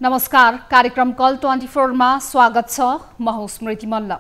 नमस्कार, कार्यक्रम कल 24 मा स्वागत छ। म हुँ स्मृति मल्ल।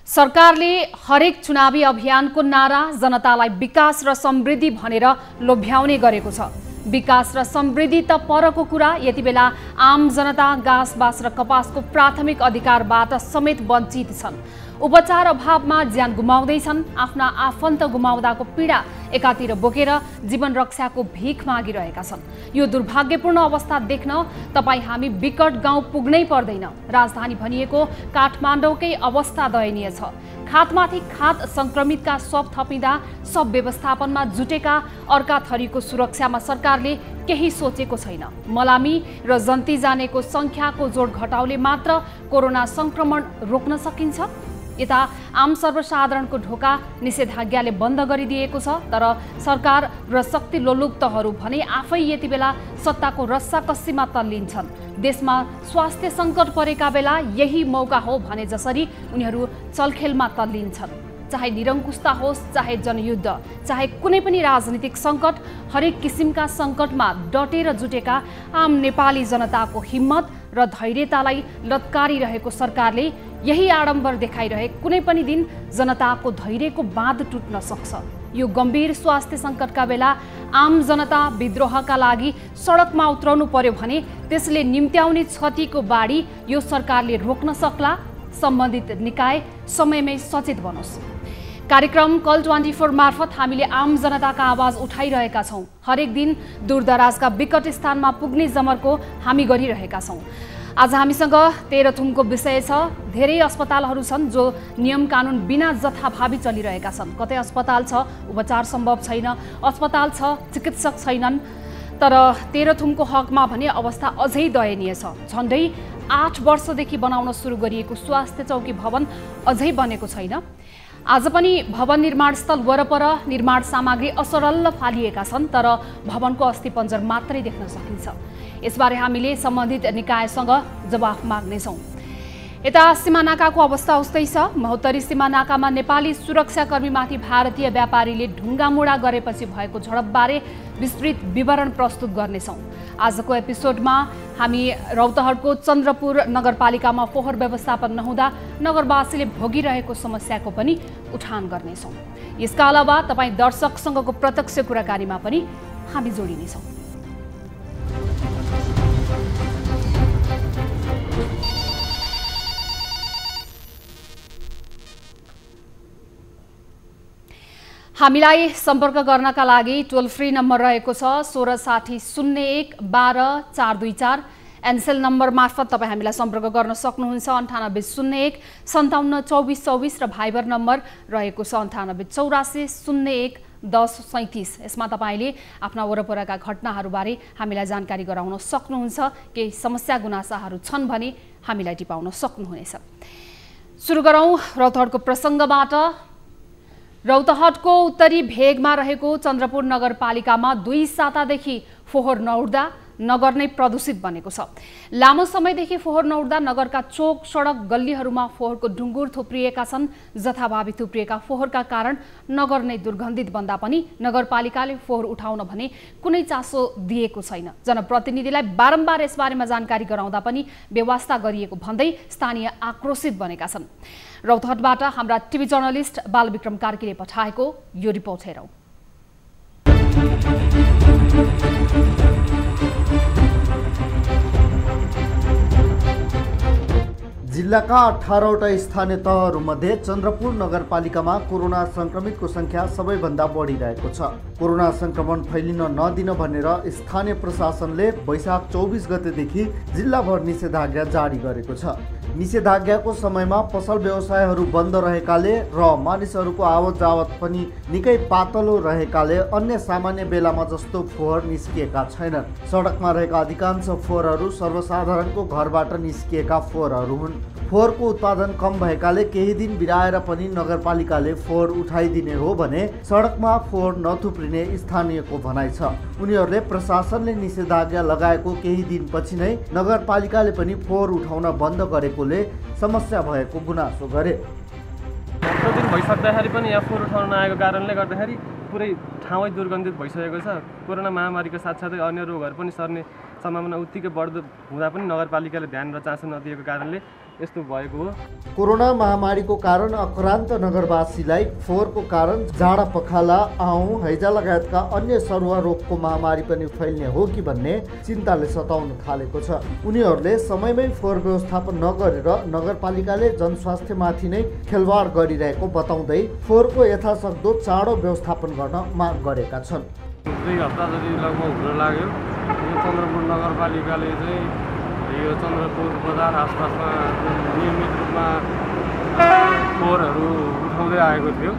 सरकारले हरेक चुनावी अभियानको नारा जनतालाई विकास र समृद्धि भनेर लोभ्याउने गरेको छ। विकास र समृद्धि त परको कुरा, यति बेला आम जनता घाँस बाँस र कपासको प्राथमिक अधिकारबाट समेत वञ्चित छन्। उपचार अभावमा ज्यान गुमाउँदैछन्। आफ्ना आफन्त गुमाउँदाको पीडा एकातिर बोकेर जीवन रक्षाको भीख मागिरहेका छन्। यो दुर्भाग्यपूर्ण अवस्था देख्न तपाईँ हामी विकट गाउँ पुग्नै पर्दैन। राजधानी भनिएको काठमाडौँकै अवस्था दयनीय छ। खातमाथि खात संक्रमितका शव थपिँदा सब व्यवस्थापनमा जुटेका अर्का थरीको सुरक्षामा सरकारले केही सोचेको छैन। मलामी र जन्ती जानेको संख्याको जोड घटाउले मात्र कोरोना संक्रमण रोक्न सकिन्छ। यता आम सर्वसाधारणको ढोका निषेधाज्ञाले बन्द गरिदिएको छ, तर सरकार र शक्ति लोलुप्तहरू भने आफै यति बेला सत्ताको रस्साकस्सीमा तल्लिन्छन्। देशमा स्वास्थ्य सङ्कट परेका बेला यही मौका हो भने जसरी उनीहरू चलखेलमा तल्लिन्छन्। चाहे निरङ्कुशता होस्, चाहे जनयुद्ध, चाहे कुनै पनि राजनीतिक सङ्कट, हरेक किसिमका सङ्कटमा डटेर जुटेका आम नेपाली जनताको हिम्मत र धैर्यतालाई लत्कारिरहेको सरकारले यही आडम्बर देखाइरहे कुनै पनि दिन जनताको धैर्यको बाँध टुट्न सक्छ। यो गम्भीर स्वास्थ्य सङ्कटका बेला आम जनता विद्रोहका लागि सडकमा उत्रनु पर्यो भने त्यसले निम्त्याउने क्षतिको बाढी यो सरकारले रोक्न सक्ला। सम्बन्धित निकाय समयमै सचेत बनोस्। कार्यक्रम कल 24 मार्फत हामीले आम जनताका आवाज उठाइरहेका छौँ। हरेक दिन दूरदराजका विकट स्थानमा पुग्ने जमर्को हामी गरिरहेका छौँ। आज हामीसँग तेह्रथुमको विषय छ। धेरै अस्पतालहरू छन् जो नियम कानुन बिना जथाभावी चलिरहेका छन्। कतै अस्पताल छ, उपचार सम्भव छैन, अस्पताल छ, चिकित्सक छैनन्। तर तेह्रथुमको हकमा भने अवस्था अझै दयनीय छ। झन्डै 8 वर्षदेखि बनाउन सुरु गरिएको स्वास्थ्य चौकी भवन अझै बनेको छैन। आज पनि भवन निर्माण स्थल वरपर निर्माण सामग्री असरल्ल फालिएका छन्, तर भवनको अस्थिपञ्जर मात्रै देख्न सकिन्छ। यसबारे हामीले सम्बन्धित निकायसँग जवाफ माग्नेछौँ। यता सीमानाकाको अवस्था उस्तै छ। महोत्तरी सीमानाकामा नेपाली सुरक्षाकर्मीमाथि भारतीय व्यापारीले ढुङ्गामुढा गरेपछि भएको झडपबारे विस्तृत विवरण प्रस्तुत गर्नेछौँ। आजको एपिसोडमा हामी रौतहटको चन्द्रपुर नगरपालिकामा फोहोर व्यवस्थापन नहुँदा नगरवासीले भोगिरहेको समस्याको पनि उठान गर्नेछौँ। यसका अलावा तपाईँ दर्शकसँगको प्रत्यक्ष कुराकानीमा पनि हामी जोडिनेछौँ। हामीलाई सम्पर्क गर्नका लागि टोल फ्री नम्बर रहेको छ 1660 01 12 424। एनसेल नम्बर मार्फत तपाईँ हामीलाई सम्पर्क गर्न सक्नुहुन्छ 9801 57 24 24 र भाइबर नम्बर रहेको छ 98 84 01 10 37। यसमा तपाईँले आफ्ना वरपरका घटनाहरूबारे हामीलाई जानकारी गराउन सक्नुहुन्छ। केही समस्या गुनासाहरू छन् भने हामीलाई टिपाउन सक्नुहुनेछ। सुरु गरौँ रौतहटको प्रसङ्गबाट। रौतहटको उत्तरी भेगमा रहेको चन्द्रपुर नगरपालिकामा 2 सातादेखि फोहोर नउठ्दा नगर नै प्रदूषित बनेको छ। लामो समयदेखि फोहोर नउठ्दा नगरका चोक सडक गल्लीहरूमा फोहोरको ढुङ्गुर थुप्रिएका छन्। जथाभावी थुप्रिएका फोहोरका कारण नगर नै दुर्गन्धित बन्दा पनि नगरपालिकाले फोहोर उठाउन भने कुनै चासो दिएको छैन। जनप्रतिनिधिलाई बारम्बार यसबारेमा जानकारी गराउँदा पनि बेवास्ता गरिएको भन्दै स्थानीय आक्रोशित बनेका छन्। रौतहटबाट हाम्रा टिभी जर्नलिस्ट बालविक्रम कार्कीले पठाएको यो रिपोर्ट हेरौँ। जिल्लाका 18वटा स्थानीय तहहरूमध्ये चन्द्रपुर नगरपालिकामा कोरोना संक्रमितको संख्या सबैभन्दा बढिरहेको छ। कोरोना संक्रमण फैलिन नदिन भनेर स्थानीय प्रशासनले वैशाख 24 गतेदेखि जिल्लाभर निषेधाज्ञा जारी गरेको छ। निषेधाज्ञाको समयमा पसल व्यवसायहरू बन्द रहेकाले र मानिसहरूको आवत जावत पनि निकै पातलो रहेकाले अन्य सामान्य बेलामा जस्तो फोहोर निस्किएका छैनन्। सडकमा रहेका अधिकांश फोहोरहरू सर्वसाधारणको घरबाट निस्किएका फोहोरहरू हुन्। फोहोरको उत्पादन कम भएकाले केही दिन बिराएर पनि नगरपालिकाले फोहोर उठाइदिने हो भने सडकमा फोहोर नथुप्रिने स्थानीयको भनाइ छ। उनीहरूले प्रशासनले निषेधाज्ञा लगाएको केही दिनपछि नै नगरपालिकाले पनि फोहोर उठाउन बन्द गरेकोले समस्या भएको गुनासो गरे। दिन भइसक्दाखेरि पनि यहाँ फोहोर उठाउन नआएको कारणले गर्दाखेरि पुरै ठाउँै दुर्गन्धित भइसकेको छ। कोरोना महामारीको साथसाथै अन्य रोगहरू पनि सर्ने सम्भावना उत्तिकै बढ्दो हुँदा पनि नगरपालिकाले ध्यान र चासो नदिएको कारणले यस्तो भएको हो। कोरोना महामारीको कारण आक्रान्त नगरवासीलाई फोहोरको कारण जाडा पखाला आउँ हैजा लगायतका अन्य सरुवा रोगको महामारी पनि फैल्ने हो कि भन्ने चिन्ताले सताउन थालेको छ। उनीहरूले समयमै फोहोर व्यवस्थापन नगरेर नगरपालिकाले जनस्वास्थ्यमाथि नै खेलवाड गरिरहेको बताउँदै फोहोरको यथासक्दो चाँडो व्यवस्थापन गर्न माग गरेका छन्। 2 हप्ता जति लगभग हुन लाग्यो। यो चन्द्रपुर नगरपालिकाले चाहिँ यो चन्द्रपुर बजार आसपासमा नियमित रूपमा फोहोरहरू उठाउँदै आएको थियो।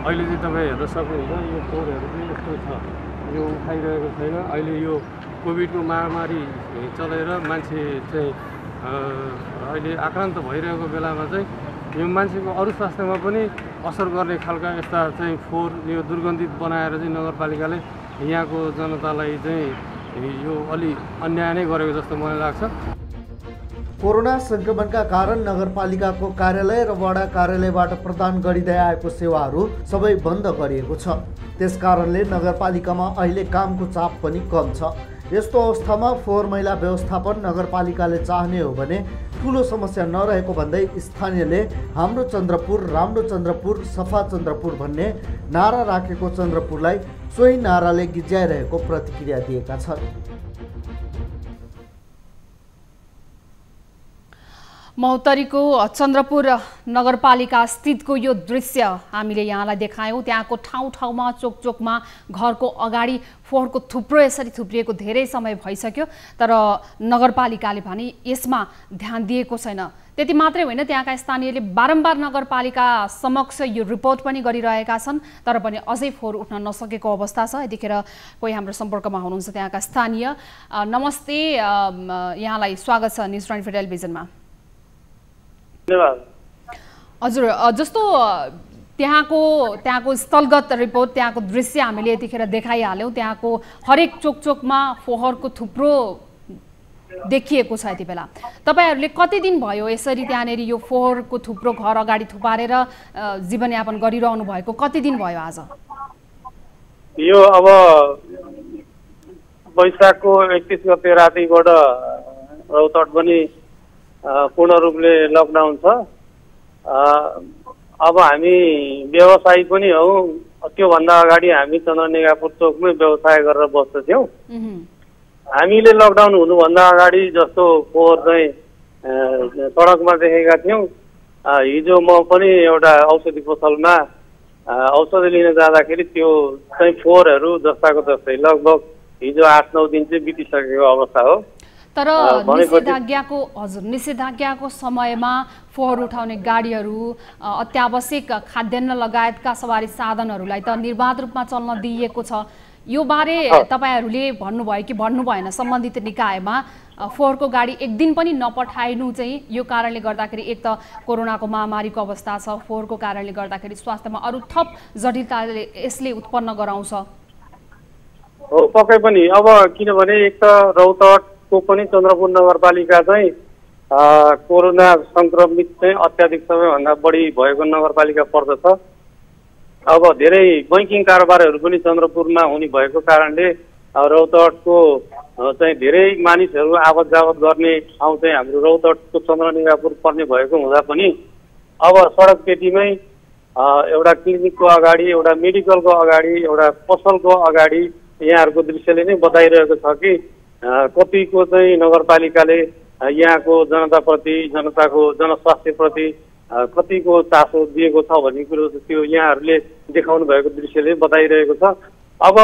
अहिले चाहिँ तपाईँ हेर्न सक्नुहुन्छ यो फोहोरहरू चाहिँ यस्तो छ, यो उठाइरहेको छैन। अहिले यो कोभिडको महामारी चलेर मान्छे चाहिँ अहिले आक्रान्त भइरहेको बेलामा चाहिँ यो मान्छेको अरू स्वास्थ्यमा पनि असर गर्ने खालका यस्ता चाहिँ फोहोर यो दुर्गन्धित बनाएर चाहिँ नगरपालिकाले यहाँको जनतालाई चाहिँ यो अलि अन्याय नै गरेको जस्तो मलाई लाग्छ। कोरोना संक्रमणका कारण नगरपालिकाको कार्यालय र वडा कार्यालयबाट प्रदान गरिँदै आएको सेवाहरू सबै बन्द गरिएको छ। त्यसकारणले नगरपालिकामा अहिले कामको चाप पनि कम छ। यस्तो अवस्थामा फोहोर मैला व्यवस्थापन नगरपालिकाले चाहने हो भने ठुलो समस्या नरहेको भन्दै स्थानीयले हाम्रो चन्द्रपुर राम्रो चन्द्रपुर सफा चन्द्रपुर भन्ने नारा राखेको चन्द्रपुरलाई सोही नाराले गिज्याइरहेको प्रतिक्रिया दिएका छन्। महोत्तरीको चन्द्रपुर नगरपालिका स्थितको यो दृश्य हामीले यहाँलाई देखायौँ। त्यहाँको ठाउँ ठाउँमा चोक चोकमा घरको अगाडि फोहोरको थुप्रो यसरी थुप्रिएको धेरै समय भइसक्यो, तर नगरपालिकाले भने यसमा ध्यान दिएको छैन। त्यति मात्रै होइन, त्यहाँका स्थानीयले बारम्बार नगरपालिका समक्ष यो रिपोर्ट पनि गरिरहेका छन्, तर पनि अझै फोहोर उठ्न नसकेको अवस्था छ। यतिखेर कोही हाम्रो सम्पर्कमा हुनुहुन्छ त्यहाँका स्थानीय। नमस्ते, यहाँलाई स्वागत छ न्युज 24 टेलिभिजनमा। हजुर, जस्तो त्यहाँको स्थलगत रिपोर्ट, त्यहाँको दृश्य हामीले यतिखेर देखाइहाल्यौँ। त्यहाँको हरेक चोक चोकमा फोहोरको थुप्रो देखिएको छ। यति बेला तपाईँहरूले कति दिन भयो यसरी त्यहाँनिर यो फोहोरको थुप्रो घर अगाडि थुपारेर जीवनयापन गरिरहनु भएको? कति दिन भयो आज? यो अब वैशाखको 31 गते रातिबाट रौतहट पनि पूर्ण रूपले लकडाउन छ। अब हामी व्यवसायी पनि हौ। त्योभन्दा अगाडि हामी चन्द्रनिगापुर चोकमै व्यवसाय गरेर बस्दथ्यौँ। हामीले लकडाउन हुनुभन्दा अगाडि जस्तो फोहोर चाहिँ सडकमा देखेका थियौँ। हिजो म पनि एउटा औषधि पसलमा औषधि लिन जाँदाखेरि त्यो चाहिँ फोहोरहरू जस्ताको जस्तै लगभग हिजो 8-9 दिन चाहिँ बितिसकेको अवस्था हो। तर निषेधाज्ञाको समयमा फोहोर उठाउने गाडीहरू, अत्यावश्यक खाद्यान्न लगायतका सवारी साधनहरूलाई त निर्बाध रूपमा चल्न दिइएको छ। यो बारे तपाईँहरूले भन्नुभयो कि भन्नु भएन सम्बन्धित निकायमा? फोहोरको गाडी एक दिन पनि नपठाइनु चाहिँ यो कारणले गर्दाखेरि एक त कोरोनाको महामारीको अवस्था छ, फोहोरको कारणले गर्दाखेरि स्वास्थ्यमा अरू थप जटिलताले यसले उत्पन्न गराउँछ। हो, पक्कै पनि। अब किनभने एक त रौतहटको पनि चन्द्रपुर नगरपालिका चाहिँ कोरोना संक्रमित चाहिँ अत्याधिक सबैभन्दा बढी भएको नगरपालिका पर्दछ। अब धेरै बैंकिङ कारोबारहरू पनि चन्द्रपुरमा हुने भएको कारणले रौतहटको चाहिँ धेरै मानिसहरू आवत जावत गर्ने ठाउँ चाहिँ हाम्रो रौतहटको चन्द्रनिगापुर पर्ने भएको हुँदा पनि अब सडक पेटीमै एउटा क्लिनिकको अगाडि, एउटा मेडिकलको अगाडि, एउटा पसलको अगाडि यहाँहरूको दृश्यले नै बताइरहेको छ कि कतिको चाहिँ नगरपालिकाले यहाँको जनताप्रति, जनताको जनस्वास्थ्यप्रति कतिको चासो दिएको छ भन्ने कुरो त्यो यहाँहरूले देखाउनु भएको दृश्यले बताइरहेको छ। अब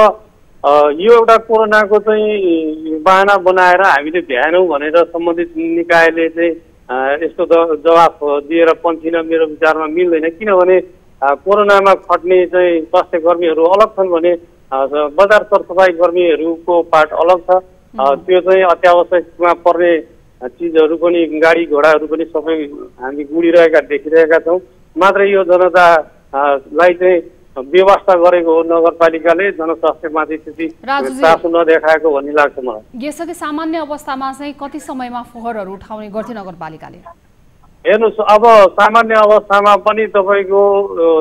यो एउटा कोरोनाको चाहिँ बहाना बनाएर हामीले भ्याएनौँ भनेर सम्बन्धित निकायले चाहिँ यस्तो जवाफ दिएर पन्थिन मेरो विचारमा मिल्दैन। किनभने कोरोनामा खट्ने चाहिँ स्वास्थ्य कर्मीहरू अलग छन् भने बजार सरसफाइ कर्मीहरूको पार्ट अलग छ। त्यो चाहिँ अत्यावश्यकमा पर्ने चिजहरू पनि, गाडी घोडाहरू पनि सबै हामी गुडिरहेका देखिरहेका छौँ। मात्र यो जनतालाई चाहिँ व्यवस्था गरेको हो नगरपालिकाले, जनस्वास्थ्यमाथि त्यति चासो नदेखाएको भन्ने लाग्छ मलाई। यसकै सामान्य अवस्थामा चाहिँ कति समयमा फोहोरहरू उठाउने गर्थ्यो नगरपालिकाले? हेर्नुहोस्, अब सामान्य अवस्थामा पनि तपाईँको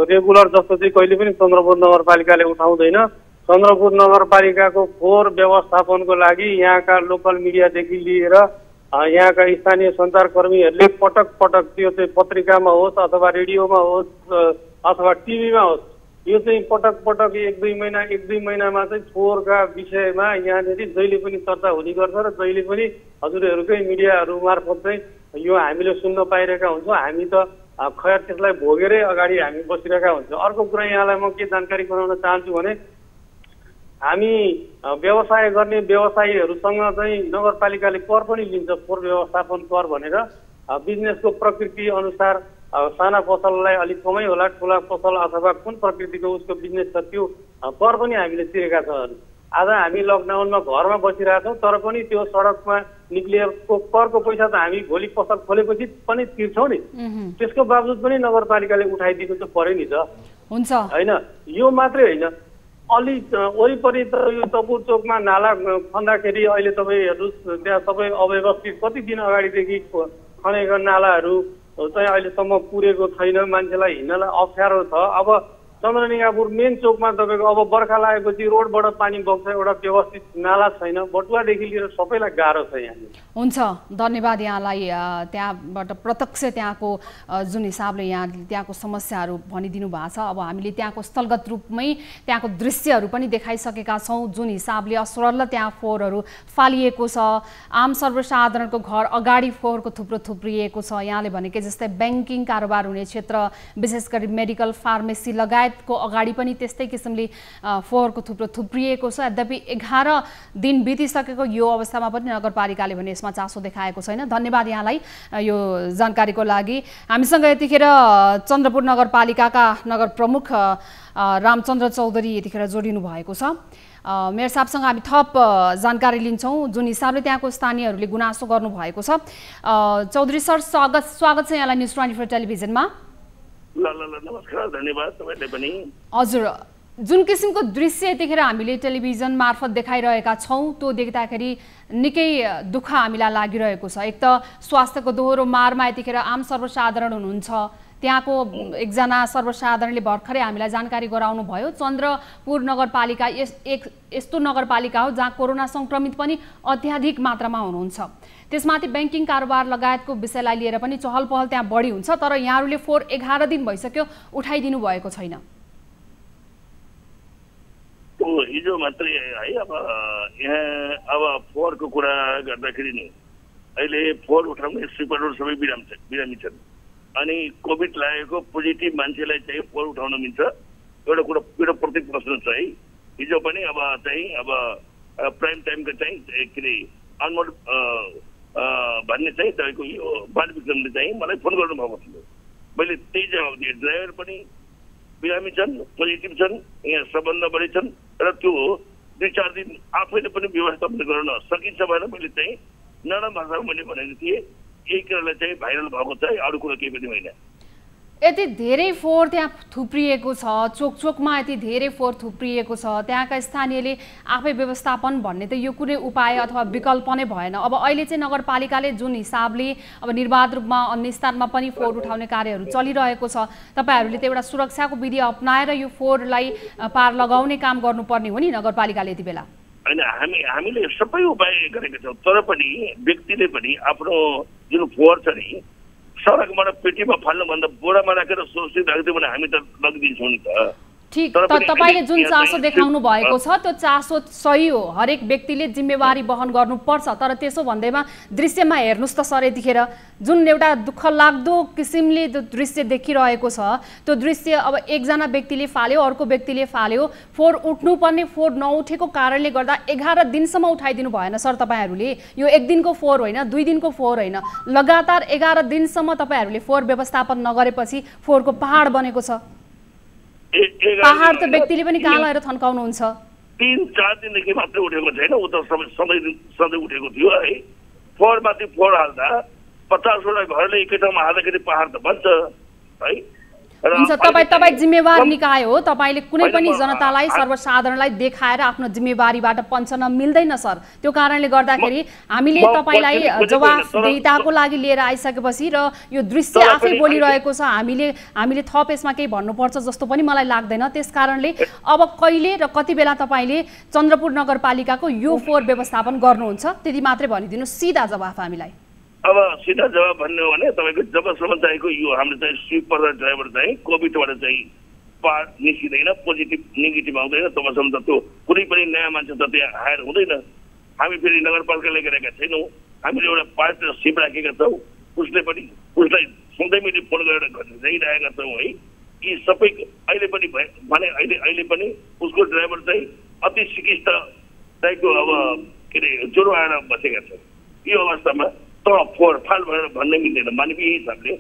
रेगुलर जस्तो चाहिँ कहिले पनि चन्द्रपुर नगरपालिकाले उठाउँदैन। चन्द्रपुर नगरपालिकाको फोहोर व्यवस्थापनको लागि यहाँका लोकल मिडियादेखि लिएर यहाँका स्थानीय सञ्चारकर्मीहरूले पटक पटक त्यो चाहिँ पत्रिकामा होस् अथवा रेडियोमा होस् अथवा टिभीमा होस्, यो चाहिँ पटक पटक एक दुई महिनामा चाहिँ फोहोरका विषयमा यहाँनिर जहिले पनि चर्चा हुने गर्छ र जहिले पनि हजुरहरूकै मिडियाहरू मार्फत चाहिँ यो हामीले सुन्न पाइरहेका हुन्छौँ। हामी त खैर त्यसलाई भोगेरै अगाडि हामी बसिरहेका हुन्छौँ। अर्को कुरा यहाँलाई म के जानकारी गराउन चाहन्छु भने हामी व्यवसाय गर्ने व्यवसायीहरूसँग चाहिँ नगरपालिकाले कर पनि लिन्छ, फोहोर व्यवस्थापन कर भनेर। बिजनेसको प्रकृति अनुसार साना पसललाई अलिक कमै होला, ठुला पसल अथवा कुन प्रकृतिको उसको बिजनेस छ त्यो कर पनि हामीले तिरेका छौँ। आज हामी लकडाउनमा घरमा बसिरहेछौँ तर पनि त्यो सडकमा निक्लिएको करको पैसा त हामी भोलि पसल खोलेपछि पनि तिर्छौँ नि। त्यसको बावजुद पनि नगरपालिकाले उठाइदिनु त पर्यो नि त, हुन्छ होइन? यो मात्रै होइन, अलि वरिपरि त यो तपुर चोकमा नाला खन्दाखेरि अहिले तपाईँ हेर्नुहोस्, त्यहाँ सबै अव्यवस्थित कति दिन अगाडिदेखि खनेका नालाहरू चाहिँ अहिलेसम्म पुरेको छैन, मान्छेलाई हिँड्नलाई अप्ठ्यारो छ। अब चन्द्रनिगापुर मेन चोकमा तपाईँको अब बर्खा लागेपछि रोडबाट पानी बग्छ, एउटा व्यवस्थित नाला छैन, बटुवादेखि लिएर सबैलाई गाह्रो छ यहाँ। हुन्छ, धन्यवाद यहाँलाई त्यहाँबाट प्रत्यक्ष त्यहाँको जुन हिसाबले यहाँले त्यहाँको समस्याहरू भनिदिनु भएको छ। अब हामीले त्यहाँको स्थलगत रूपमै त्यहाँको दृश्यहरू पनि देखाइसकेका छौँ, जुन हिसाबले असरल त्यहाँ फोहोरहरू फालिएको छ। आम सर्वसाधारणको घर अगाडि फोहोरको थुप्रो थुप्रिएको छ। यहाँले भनेकै जस्तै ब्याङ्किङ कारोबार हुने क्षेत्र, विशेष गरी मेडिकल फार्मेसी लगायतको अगाडि पनि त्यस्तै किसिमले फोहोरको थुप्रो थुप्रिएको छ। यद्यपि 11 दिन बितिसकेको यो अवस्थामा पनि नगरपालिकाले भने यसमा चासो देखाएको छैन। धन्यवाद यहाँलाई यो जानकारीको लागि। हामीसँग यतिखेर चन्द्रपुर नगरपालिकाका नगर प्रमुख रामचन्द्र चौधरी यतिखेर जोडिनु भएको छ। मेयर साहबसँग हामी थप जानकारी लिन्छौँ जुन हिसाबले त्यहाँको स्थानीयहरूले गुनासो गर्नुभएको छ। चौधरी सर, स्वागत छ यहाँलाई न्युज 24 टेलिभिजनमा। नमस्कार, धन्यवाद तपाईले पनि। हजुर, जुन किसिमको दृश्य यतिखेर हामीले टेलिभिजन मार्फत देखाइरहेका छौँ त्यो देख्दाखेरि निकै दुःख हामीलाई लागिरहेको छ। एक त स्वास्थ्यको दोहोरो मारमा यतिखेर आम सर्वसाधारण हुनुहुन्छ, त्यहाँको एकजना सर्वसाधारणले भर्खरै हामीलाई जानकारी गराउनु भयो चन्द्रपुर नगरपालिका यस्तो नगरपालिका हो जहाँ कोरोना सङ्क्रमित पनि अत्याधिक मात्रामा हुनुहुन्छ। त्यसमाथि ब्याङ्किङ कारोबार लगायतको विषयलाई लिएर पनि चहल पहल त्यहाँ बढी हुन्छ, तर यहाँहरूले फोहोर 11 दिन भइसक्यो उठाइदिनु भएको छैन। हिजो मात्रै है, अब फोहोरको कुरा गर्दाखेरि नि अहिले फोहोर उठाउने स्विपरहरू सबै बिरामी छन्। अनि कोभिड लागेको पोजिटिभ मान्छेलाई चाहिँ फोहोर उठाउन मिल्छ, एउटा प्रत्येक प्रश्न छ है। हिजो पनि अब प्राइम टाइमको चाहिँ के अरे अनमोल भन्ने चाहिँ तपाईँको यो बालविक्रमले चाहिँ मलाई फोन गर्नुभएको थियो। मैले त्यही जवाब दिएँ, ड्राइभर पनि बिरामी छन्, पोजिटिभ छन्, यहाँ सबभन्दा बढी छन् र त्यो 2-4 दिन आफैले पनि व्यवस्थापन गर्न सकिन्छ भनेर मैले चाहिँ नरम भाषामा मैले भनेको थिएँ। यही कुरालाई चाहिँ भाइरल भएको छ, अरू कुरो केही पनि होइन। यति धेरै फोहोर त्यहाँ थुप्रिएको छ, चोक चोकमा यति धेरै फोहोर थुप्रिएको छ, त्यहाँका स्थानीयले आफै व्यवस्थापन भन्ने त यो कुनै उपाय अथवा विकल्प नै भएन। अब अहिले चाहिँ नगरपालिकाले जुन हिसाबले अब निर्वाध रूपमा अन्य स्थानमा पनि फोहोर उठाउने कार्यहरू चलिरहेको छ, तपाईँहरूले त एउटा सुरक्षाको विधि अपनाएर यो फोहोरलाई पार लगाउने काम गर्नुपर्ने हो नि नगरपालिकाले यति बेला। होइन, हामीले सबै उपाय गरेका छौँ, तर पनि व्यक्तिले पनि आफ्नो जुन फोहोर छ नि सडकबाट पेटीमा फाल्नुभन्दा बोरामा राखेर सुरक्षित राखिदियो भने हामी त लगिदिन्छौँ नि त। ठिक, तपाईँले जुन चासो देखाउनु भएको छ त्यो चासो सही हो, हरेक व्यक्तिले जिम्मेवारी वहन गर्नुपर्छ। तर त्यसो भन्दैमा दृश्यमा हेर्नुहोस् त सर, यतिखेर जुन एउटा दुःख लाग्दो किसिमले त्यो दृश्य देखिरहेको छ, त्यो दृश्य अब एकजना व्यक्तिले फाल्यो, अर्को व्यक्तिले फाल्यो, फोहोर उठ्नुपर्ने फोहोर नउठेको कारणले गर्दा 11 दिनसम्म उठाइदिनु भएन सर तपाईँहरूले। यो 1 दिनको फोहोर होइन, 2 दिनको फोहोर होइन, लगातार 11 दिनसम्म तपाईँहरूले फोहोर व्यवस्थापन नगरेपछि फोहोरको पहाड बनेको छ। पहाड त व्यक्तिले पनि कहाँ लगेर थन्काउनुहुन्छ? 3-4 दिनदेखि मात्रै उठेको छैन, ऊ त सधैँ उठेको थियो है। फोहोरमाथि फोहोर हाल्दा 50 वटा घरले एकै ठाउँमा हाल्दाखेरि पहाड त बन्छ है। हुन्छ, तपाईँ जिम्मेवार निकाय हो, तपाईँले कुनै पनि जनतालाई सर्वसाधारणलाई देखाएर आफ्नो जिम्मेवारीबाट पन्छन मिल्दैन सर। त्यो कारणले गर्दाखेरि हामीले तपाईँलाई जवाफदेहिताको लागि लिएर आइसकेपछि र यो दृश्य आफै बोलिरहेको छ, हामीले थप यसमा केही भन्नुपर्छ जस्तो पनि मलाई लाग्दैन। त्यस कारणले अब कहिले र कति बेला तपाईँले चन्द्रपुर नगरपालिकाको यो फोहोर व्यवस्थापन गर्नुहुन्छ त्यति मात्रै भनिदिनु, सिधा जवाफ हामीलाई। अब सिधा जवाब भन्नु हो भने तपाईँको जबसम्म चाहिएको यो हाम्रो चाहिँ स्विपर र ड्राइभर चाहिँ कोभिडबाट चाहिँ निस्किँदैन, पोजिटिभ नेगेटिभ आउँदैन, तबसम्म त त्यो कुनै पनि नयाँ मान्छे त त्यहाँ हायर हुँदैन। हामी फेरि नगरपालिकाले गरेका छैनौँ, हामीले एउटा पार्टनरसिप राखेका छौँ, उसलाई सधैँ मैले फोन गरेर जाइरहेका छौँ है। यी सबै अहिले पनि भने अहिले पनि उसको ड्राइभर चाहिँ अति सिकिस्त टाइपको अब के अरे ज्वरो आएर बसेका छन्। यो अवस्थामा त फोहोरफाल भनेर भन्नै मिल्दैन मानवीय हिसाबले,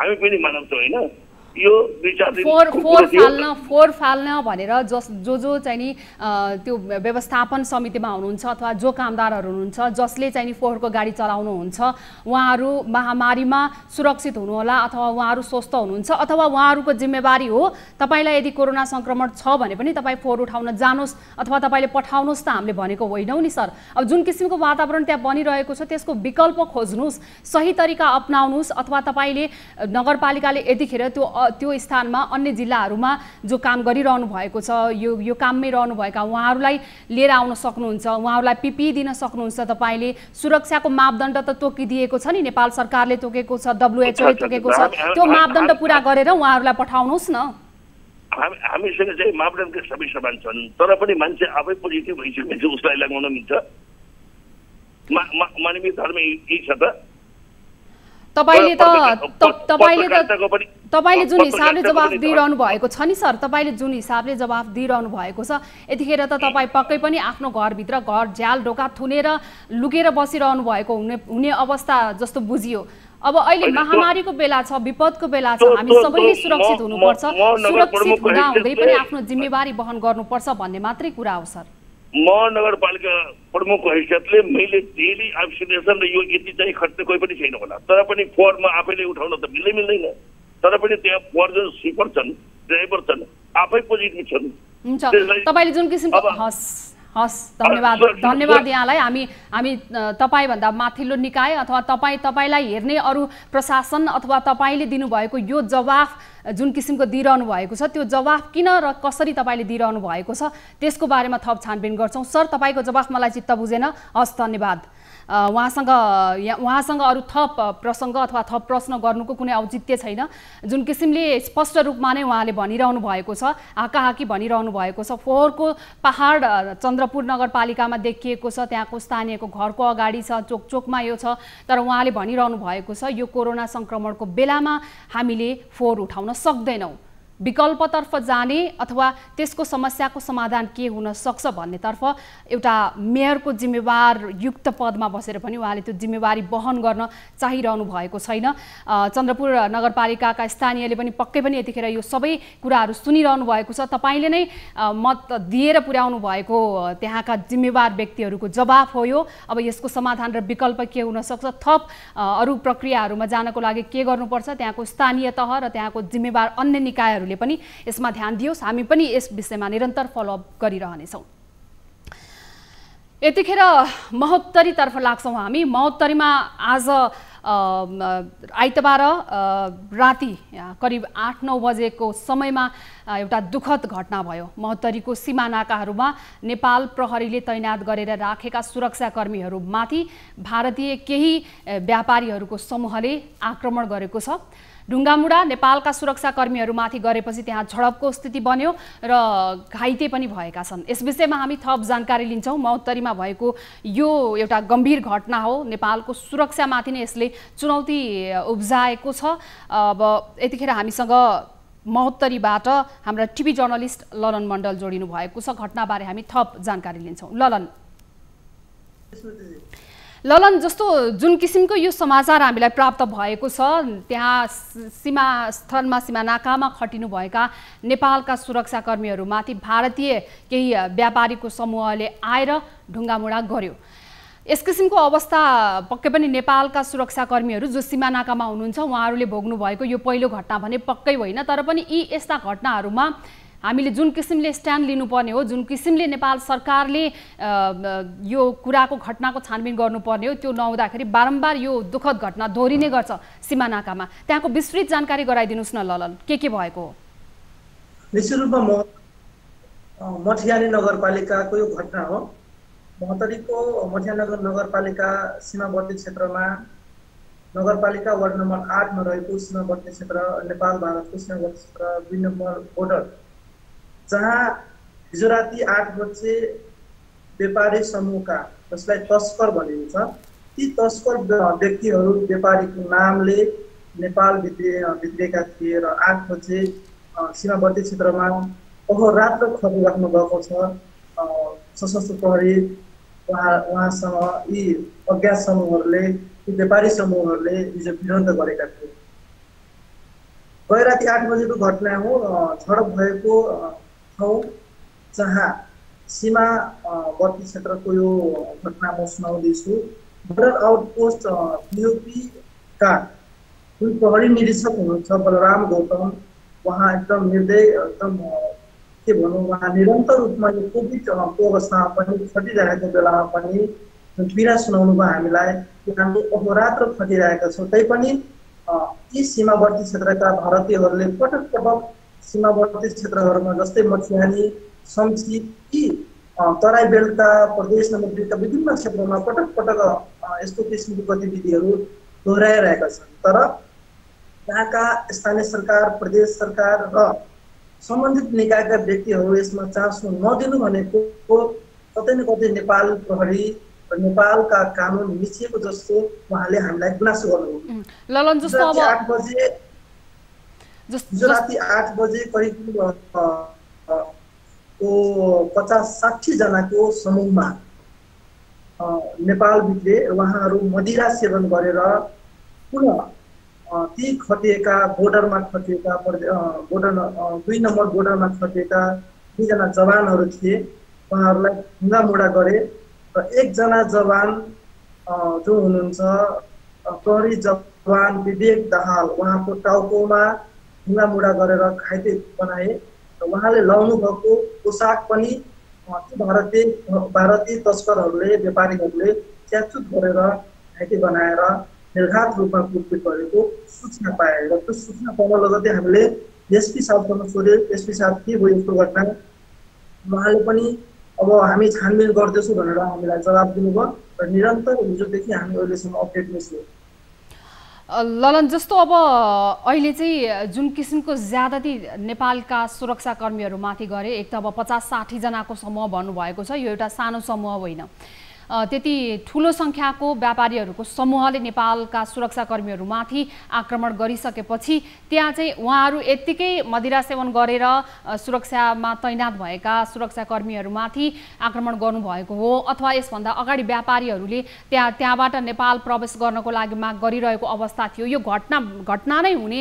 हामी पनि मानौछौँ होइन। यो फोहोर फाल्न भनेर जो चाहिँ नि त्यो व्यवस्थापन समितिमा हुनुहुन्छ अथवा जो कामदारहरू हुनुहुन्छ जसले चाहिँ नि फोहोरको गाडी चलाउनुहुन्छ, उहाँहरू महामारीमा सुरक्षित हुनुहोला अथवा उहाँहरू स्वस्थ हुनुहुन्छ अथवा उहाँहरूको जिम्मेवारी हो। तपाईँलाई यदि कोरोना सङ्क्रमण छ भने पनि तपाईँ फोहोर उठाउन जानुहोस् अथवा तपाईँले पठाउनुहोस् त हामीले भनेको होइनौँ नि सर। अब जुन किसिमको वातावरण त्यहाँ बनिरहेको छ त्यसको विकल्प खोज्नुहोस्, सही तरिका अपनाउनुहोस् अथवा तपाईँले नगरपालिकाले यतिखेर त्यो स्थानमा अन्य जिल्लाहरूमा जो काम गरिरहनु भएको छ, यो काममै रहनुभएका उहाँहरूलाई लिएर आउन सक्नुहुन्छ, उहाँहरूलाई पिपी दिन सक्नुहुन्छ। तपाईँले सुरक्षाको मापदण्ड त तोकिदिएको छ नि, नेपाल सरकारले तोकेको छ, WHO ले तोकेको छ, त्यो मापदण्ड पुरा गरेर उहाँहरूलाई पठाउनुहोस् न। हामीसँग चाहिँ मापदण्ड सबै समान छन्, तर पनि मान्छे आफै पोजिटिभ भइसकेपछि उसलाई लगाउन मिल्छ। मानवीय धर्म यही छ त। तपाईँले जुन हिसाबले जवाफ दिइरहनु भएको छ नि सर, तपाईँले जुन हिसाबले जवाफ दिइरहनु भएको छ यतिखेर त तपाईँ पक्कै पनि आफ्नो घरभित्र घर झ्याल ढोका थुनेर लुकेर बसिरहनु भएको हुने अवस्था जस्तो बुझियो। अब अहिले महामारीको बेला छ, विपदको बेला छ, हामी सबैले सुरक्षित हुनुपर्छ, सुरक्षित हुँदाहुँदै पनि आफ्नो जिम्मेवारी वहन गर्नुपर्छ भन्ने मात्रै कुरा हो सर। म नगरपालिका प्रमुखको हैसियतले मैले डेली एब्सर्भेसन र यो यति चाहिँ खर्च कोही पनि छैन होला, तर पनि फोहोरमा आफैले उठाउन त मिल्दैन। तर पनि त्यहाँ फोहोर जो स्विपर छन्, ड्राइभर छन्, आफै पोजिटिभ छन्। हुन्छ, तपाईँले जुन किसिमको हस् धन्यवाद यहाँलाई। हामी तपाईँभन्दा माथिल्लो निकाय अथवा तपाईँलाई हेर्ने अरू प्रशासन अथवा तपाईँले दिनुभएको यो जवाफ जुन किसिमको दिइरहनु भएको छ त्यो जवाफ किन र कसरी तपाईँले दिइरहनु भएको छ त्यसको बारेमा थप छानबिन गर्छौँ। सर, तपाईँको जवाफ मलाई चित्त बुझेन, हस् धन्यवाद। उहाँसँग अरू थप प्रसङ्ग अथवा थप प्रश्न गर्नुको कुनै औचित्य छैन। जुन किसिमले स्पष्ट रूपमा नै उहाँले भनिरहनु भएको छ, हाकाहाकी भनिरहनु भएको छ, फोहोरको पहाड चन्द्रपुर नगरपालिकामा देखिएको छ, त्यहाँको स्थानीयको घरको अगाडि छ, चोकचोकमा यो छ, तर उहाँले भनिरहनु भएको छ यो कोरोना सङ्क्रमणको बेलामा हामीले फोहोर उठाउन सक्दैनौँ, विकल्पतर्फ जाने अथवा त्यसको समस्याको समाधान के हुन सक्छ भन्नेतर्फ एउटा मेयरको जिम्मेवार युक्त पदमा बसेर पनि उहाँले त्यो जिम्मेवारी वहन गर्न चाहिरहनु भएको छैन। चन्द्रपुर नगरपालिकाका स्थानीयले पनि पक्कै पनि यतिखेर यो सबै कुराहरू सुनिरहनु भएको छ। तपाईँले नै मत दिएर पुर्याउनु भएको त्यहाँका जिम्मेवार व्यक्तिहरूको जवाफ हो यो। अब यसको समाधान र विकल्प के हुन सक्छ, थप अरू प्रक्रियाहरूमा जानको लागि के गर्नुपर्छ, त्यहाँको स्थानीय तह र त्यहाँको जिम्मेवार अन्य निकायहरू पनि यसमा ध्यान दियोस्। हामी पनि यस विषयमा निरन्तर फलोअप गरिरहनेछौँ। यतिखेर महोत्तरीतर्फ लाग्छौँ हामी। महोत्तरीमा आज आइतबार राति करिब 8-9 बजेको समयमा एउटा दुःखद घटना भयो। महोत्तरीको सीमा नाकाहरूमा नेपाल प्रहरीले तैनात गरेर राखेका सुरक्षाकर्मीहरूमाथि भारतीय केही व्यापारीहरूको समूहले आक्रमण गरेको छ। ढुङ्गामुढा नेपालका सुरक्षाकर्मीहरूमाथि गरेपछि त्यहाँ झडपको स्थिति बन्यो र घाइते पनि भएका छन्। यस विषयमा हामी थप जानकारी लिन्छौँ। महोत्तरीमा भएको यो एउटा गम्भीर घटना हो, नेपालको सुरक्षामाथि नै यसले चुनौती उब्जाएको छ। अब यतिखेर हामीसँग महोत्तरीबाट हाम्रा टिभी जर्नलिस्ट ललन मण्डल जोडिनु भएको छ। घटनाबारे हामी थप जानकारी लिन्छौँ। ललन, जस्तो जुन किसिमको यो समाचार हामीलाई प्राप्त भएको छ, त्यहाँ सीमा स्थलमा सीमा नाकामा खटिनुभएका नेपालका सुरक्षाकर्मीहरूमाथि भारतीय केही व्यापारीको समूहले आएर ढुङ्गामुढा गर्यो। यस किसिमको अवस्था पक्कै पनि नेपालका सुरक्षाकर्मीहरू जो सीमानाकामा हुनुहुन्छ उहाँहरूले भोग्नु भएको यो पहिलो घटना भने पक्कै होइन, तर पनि यी यस्ता घटनाहरूमा हामीले जुन किसिमले स्ट्यान्ड लिनुपर्ने हो, जुन किसिमले नेपाल सरकारले यो कुराको घटनाको छानबिन गर्नुपर्ने हो, त्यो नहुँदाखेरि बारम्बार यो दुःखद घटना दोहोरिने गर्छ सीमानाकामा। त्यहाँको विस्तृत जानकारी गराइदिनुहोस् न ललन, के भएको हो? निश्चित रूपमा मठियानी नगरपालिकाको यो घटना हो। महोत्तरीको मठियानगर नगरपालिका सीमावर्ती क्षेत्रमा नगरपालिका वार्ड नम्बर 8 में रहेको सीमावर्ती क्षेत्र नेपाल भारतको सीमावर्ती क्षेत्र 2 नम्बर बोर्डर, जहाँ हिजो राति 8 बजे व्यापारी समूहका जसलाई तस्कर भनिन्छ, ती तस्कर व्यक्तिहरू व्यापारीको नामले नेपाल भित्रिएका थिए र 8 बजे सीमावर्ती क्षेत्रमा अहोरात्र खटिराख्नु भएको छ। सशस्त्र प्रहरी उहाँसँग यी अज्ञात समूहहरूले, यी व्यापारी समूहहरूले हिजो विरोध गरेका थिए। गए राति 8 बजेको घटना हो। झडप भएको ठाउँ जहाँ सीमावर्ती क्षेत्रको यो घटना म सुनाउँदैछु। बोर्डर आउटपोस्ट बीओपी का जुन प्रहरी निरीक्षक हुनुहुन्छ बलराम गौतम, उहाँ एकदम निर्दय, एकदम के भनौँ, उहाँ निरन्तर रूपमा यो कोभिडको अवस्थामा पनि खटिरहेको बेलामा पनि जुन पीडा सुनाउनु भयो हामीलाई, हामीले अहोरात्र खटिरहेका छौँ। तैपनि यी सीमावर्ती क्षेत्रका भारतीयहरूले पटक पटक सीमावर्ती क्षेत्रहरूमा जस्तै मठियानी, सम्ची, यी तराई बेल्टका प्रदेश नम्बर 2 का विभिन्न क्षेत्रमा पटक पटक यस्तो किसिमको गतिविधिहरू दोहोऱ्याइरहेका छन्। तर यहाँका स्थानीय सरकार, प्रदेश सरकार र सम्बन्धित निकायका व्यक्तिहरू यसमा चासो नदिनु भनेको कतै न कतै नेपाल प्रहरी र नेपालका कानुन मिचिएको जस्तो उहाँले हामीलाई गुनासो गर्नुभयो। ललन, जस्तो अब 8 बजे हिजो राति 8 बजे करिब 50-60 जनाको समूहमा नेपाल भित्रे उहाँहरू मदिरा सेवन गरेर पुनः ती खटिएका बोर्डरमा खटिएका बोर्डर 2 नम्बर बोर्डरमा खटिएका 2 जना जवानहरू थिए, उहाँहरूलाई ढुङ्गामुढा गरे र 1 जना जवान जो हुनुहुन्छ प्रहरी जवान विवेक दाहाल, उहाँको टाउकोमा ढुङ्गामुढा गरेर घाइते बनाए र उहाँले लाउनु भएको पोसाक पनि भारतीय तस्करहरूले, व्यापारीहरूले च्याचुत गरेर घाइते बनाएर निर्घात रूपमा कुटपिट गरेको सूचना पाए र त्यो सूचना पाउन लगत्तै हामीले एसपी साहबसँग सोध्यो, एसपी साहब के भयो यस्तो घटना? उहाँले पनि अब हामी छानबिन गर्दैछौँ भनेर हामीलाई जवाब दिनुभयो र निरन्तर हिजोदेखि हामी अहिलेसम्म अपडेटमै छौँ। ललन, जस्तो अब अहिले चाहिँ जुन किसिमको ज्यादती नेपालका सुरक्षाकर्मीहरूमाथि गरे, एक त अब 50-60 जनाको समूह भन्नुभएको छ, यो एउटा सानो समूह होइन, त्यति ठुलो सङ्ख्याको व्यापारीहरूको समूहले नेपालका सुरक्षाकर्मीहरूमाथि आक्रमण गरिसकेपछि त्यहाँ चाहिँ उहाँहरू यत्तिकै मदिरा सेवन गरेर सुरक्षामा तैनात भएका सुरक्षाकर्मीहरूमाथि आक्रमण गर्नुभएको हो अथवा यसभन्दा अगाडि व्यापारीहरूले त्यहाँबाट नेपाल प्रवेश गर्नको लागि माग गरिरहेको अवस्था थियो? यो घटना नै हुने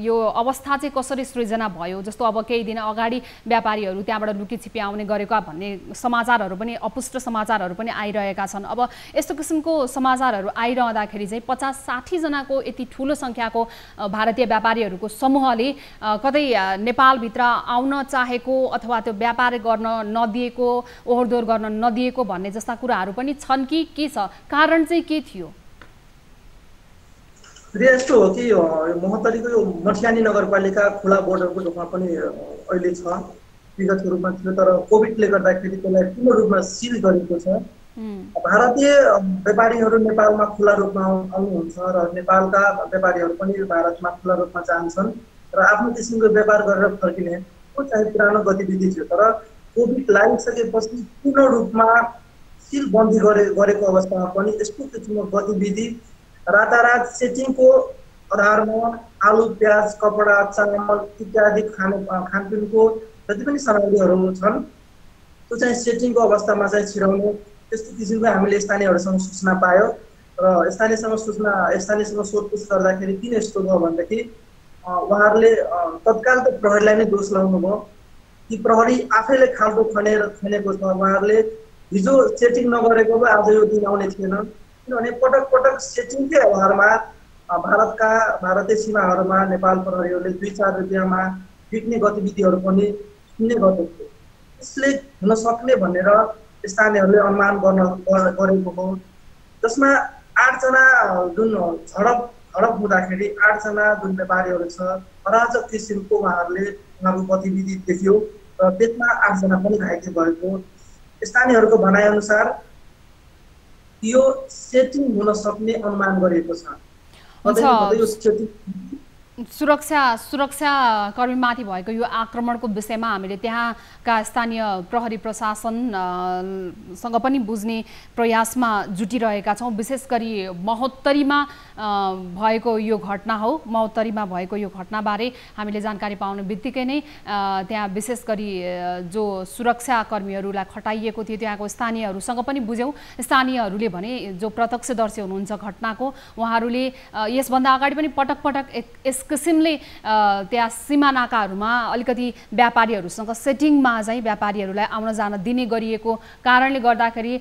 यो अवस्था चाहिँ कसरी सृजना भयो? जस्तो अब केही दिन अगाडि व्यापारीहरू त्यहाँबाट लुकीछिपी आउने गरेका भन्ने समाचारहरू पनि, अपुष्ट समाचारहरू पनि आइरहेका छन्। अब यस्तो किसिमको समाचारहरू आइरहँदाखेरि चाहिँ 50-60 जनाको यति ठुलो सङ्ख्याको भारतीय व्यापारीहरूको समूहले कतै नेपालभित्र आउन चाहेको अथवा त्यो व्यापार गर्न नदिएको, ओहोरदोहोर गर्न नदिएको भन्ने जस्ता कुराहरू पनि छन् कि के छ? कारण चाहिँ के थियो? यस्तो हो कि महोत्तरीको यो मठियानी नगरपालिका खुला बोर्डरको रूपमा पनि अहिले छ, विगतको रूपमा थियो, तर कोभिडले गर्दाखेरि त्यसलाई पूर्ण रूपमा सिल गरेको छ। भारतीय व्यापारीहरू नेपालमा खुला रूपमा आउनुहुन्छ र नेपालका व्यापारीहरू पनि भारतमा खुला रूपमा जान्छन् र आफ्नो किसिमको व्यापार गरेर फर्किने चाहिँ पुरानो गतिविधि थियो। तर कोभिड लागिसकेपछि पूर्ण रूपमा सिल बन्दी गरेको अवस्थामा पनि यस्तो किसिमको गतिविधि रातारात सेटिङको आधारमा आलु, प्याज, कपडा, चामल इत्यादि खानपिनको जति पनि सामग्रीहरू छन् त्यो चाहिँ सेटिङको अवस्थामा चाहिँ छिराउने त्यस्तो किसिमको हामीले स्थानीयहरूसँग सूचना पायो र स्थानीयसँग सोधपुछ गर्दाखेरि किन यस्तो भयो भनेदेखि उहाँहरूले तत्काल त प्रहरीलाई नै दोष लगाउनु भयो कि प्रहरी आफैले खाल्डो खनेको छ। उहाँहरूले हिजो सेटिङ नगरेको भए आज यो दिन आउने थिएन। किनभने पटक पटक सेटिङकै आधारमा भारतीय सीमाहरूमा नेपाल प्रहरीहरूले 2-4 रुपियाँमा बिक्ने गतिविधिहरू पनि सुन्ने गर्दथे। यसले हुन सक्ने भनेर स्थानीयहरूले अनुमान गरेको हो, जसमा 8 जना जुन झडप हुँदाखेरि 8 जना जुन व्यापारीहरू छ अराजक किसिमको उहाँहरूको गतिविधि देखियो र त्यसमा 8 जना पनि घाइते भएको। स्थानीयहरूको भनाइअनुसार यो सेटिङ हुन सक्ने अनुमान गरिएको छ। सुरक्षा कर्मीमाथि भएको यो आक्रमणको विषयमा हामीले त्यहाँका स्थानीय प्रहरी प्रशासनसँग पनि बुझ्ने प्रयासमा जुटिरहेका छौँ। विशेष गरी महोत्तरीमा भएको यो घटना हो। महोत्तरीमा भएको यो घटनाबारे हामीले जानकारी पाउने बित्तिकै नै त्यहाँ विशेष गरी जो सुरक्षा कर्मीहरूलाई खटाइएको थियो त्यहाँको स्थानीयहरूसँग पनि बुझ्यौँ। स्थानीयहरूले भने जो प्रत्यक्षदर्शी हुनुहुन्छ घटनाको, उहाँहरूले यसभन्दा अगाडि पनि पटक पटक यस किसिमले त्यहाँ सीमा नाकाहरूमा अलिकति व्यापारीहरूसँग सेटिङमा चाहिँ व्यापारीहरूलाई आउन जान दिने गरिएको कारणले गर्दाखेरि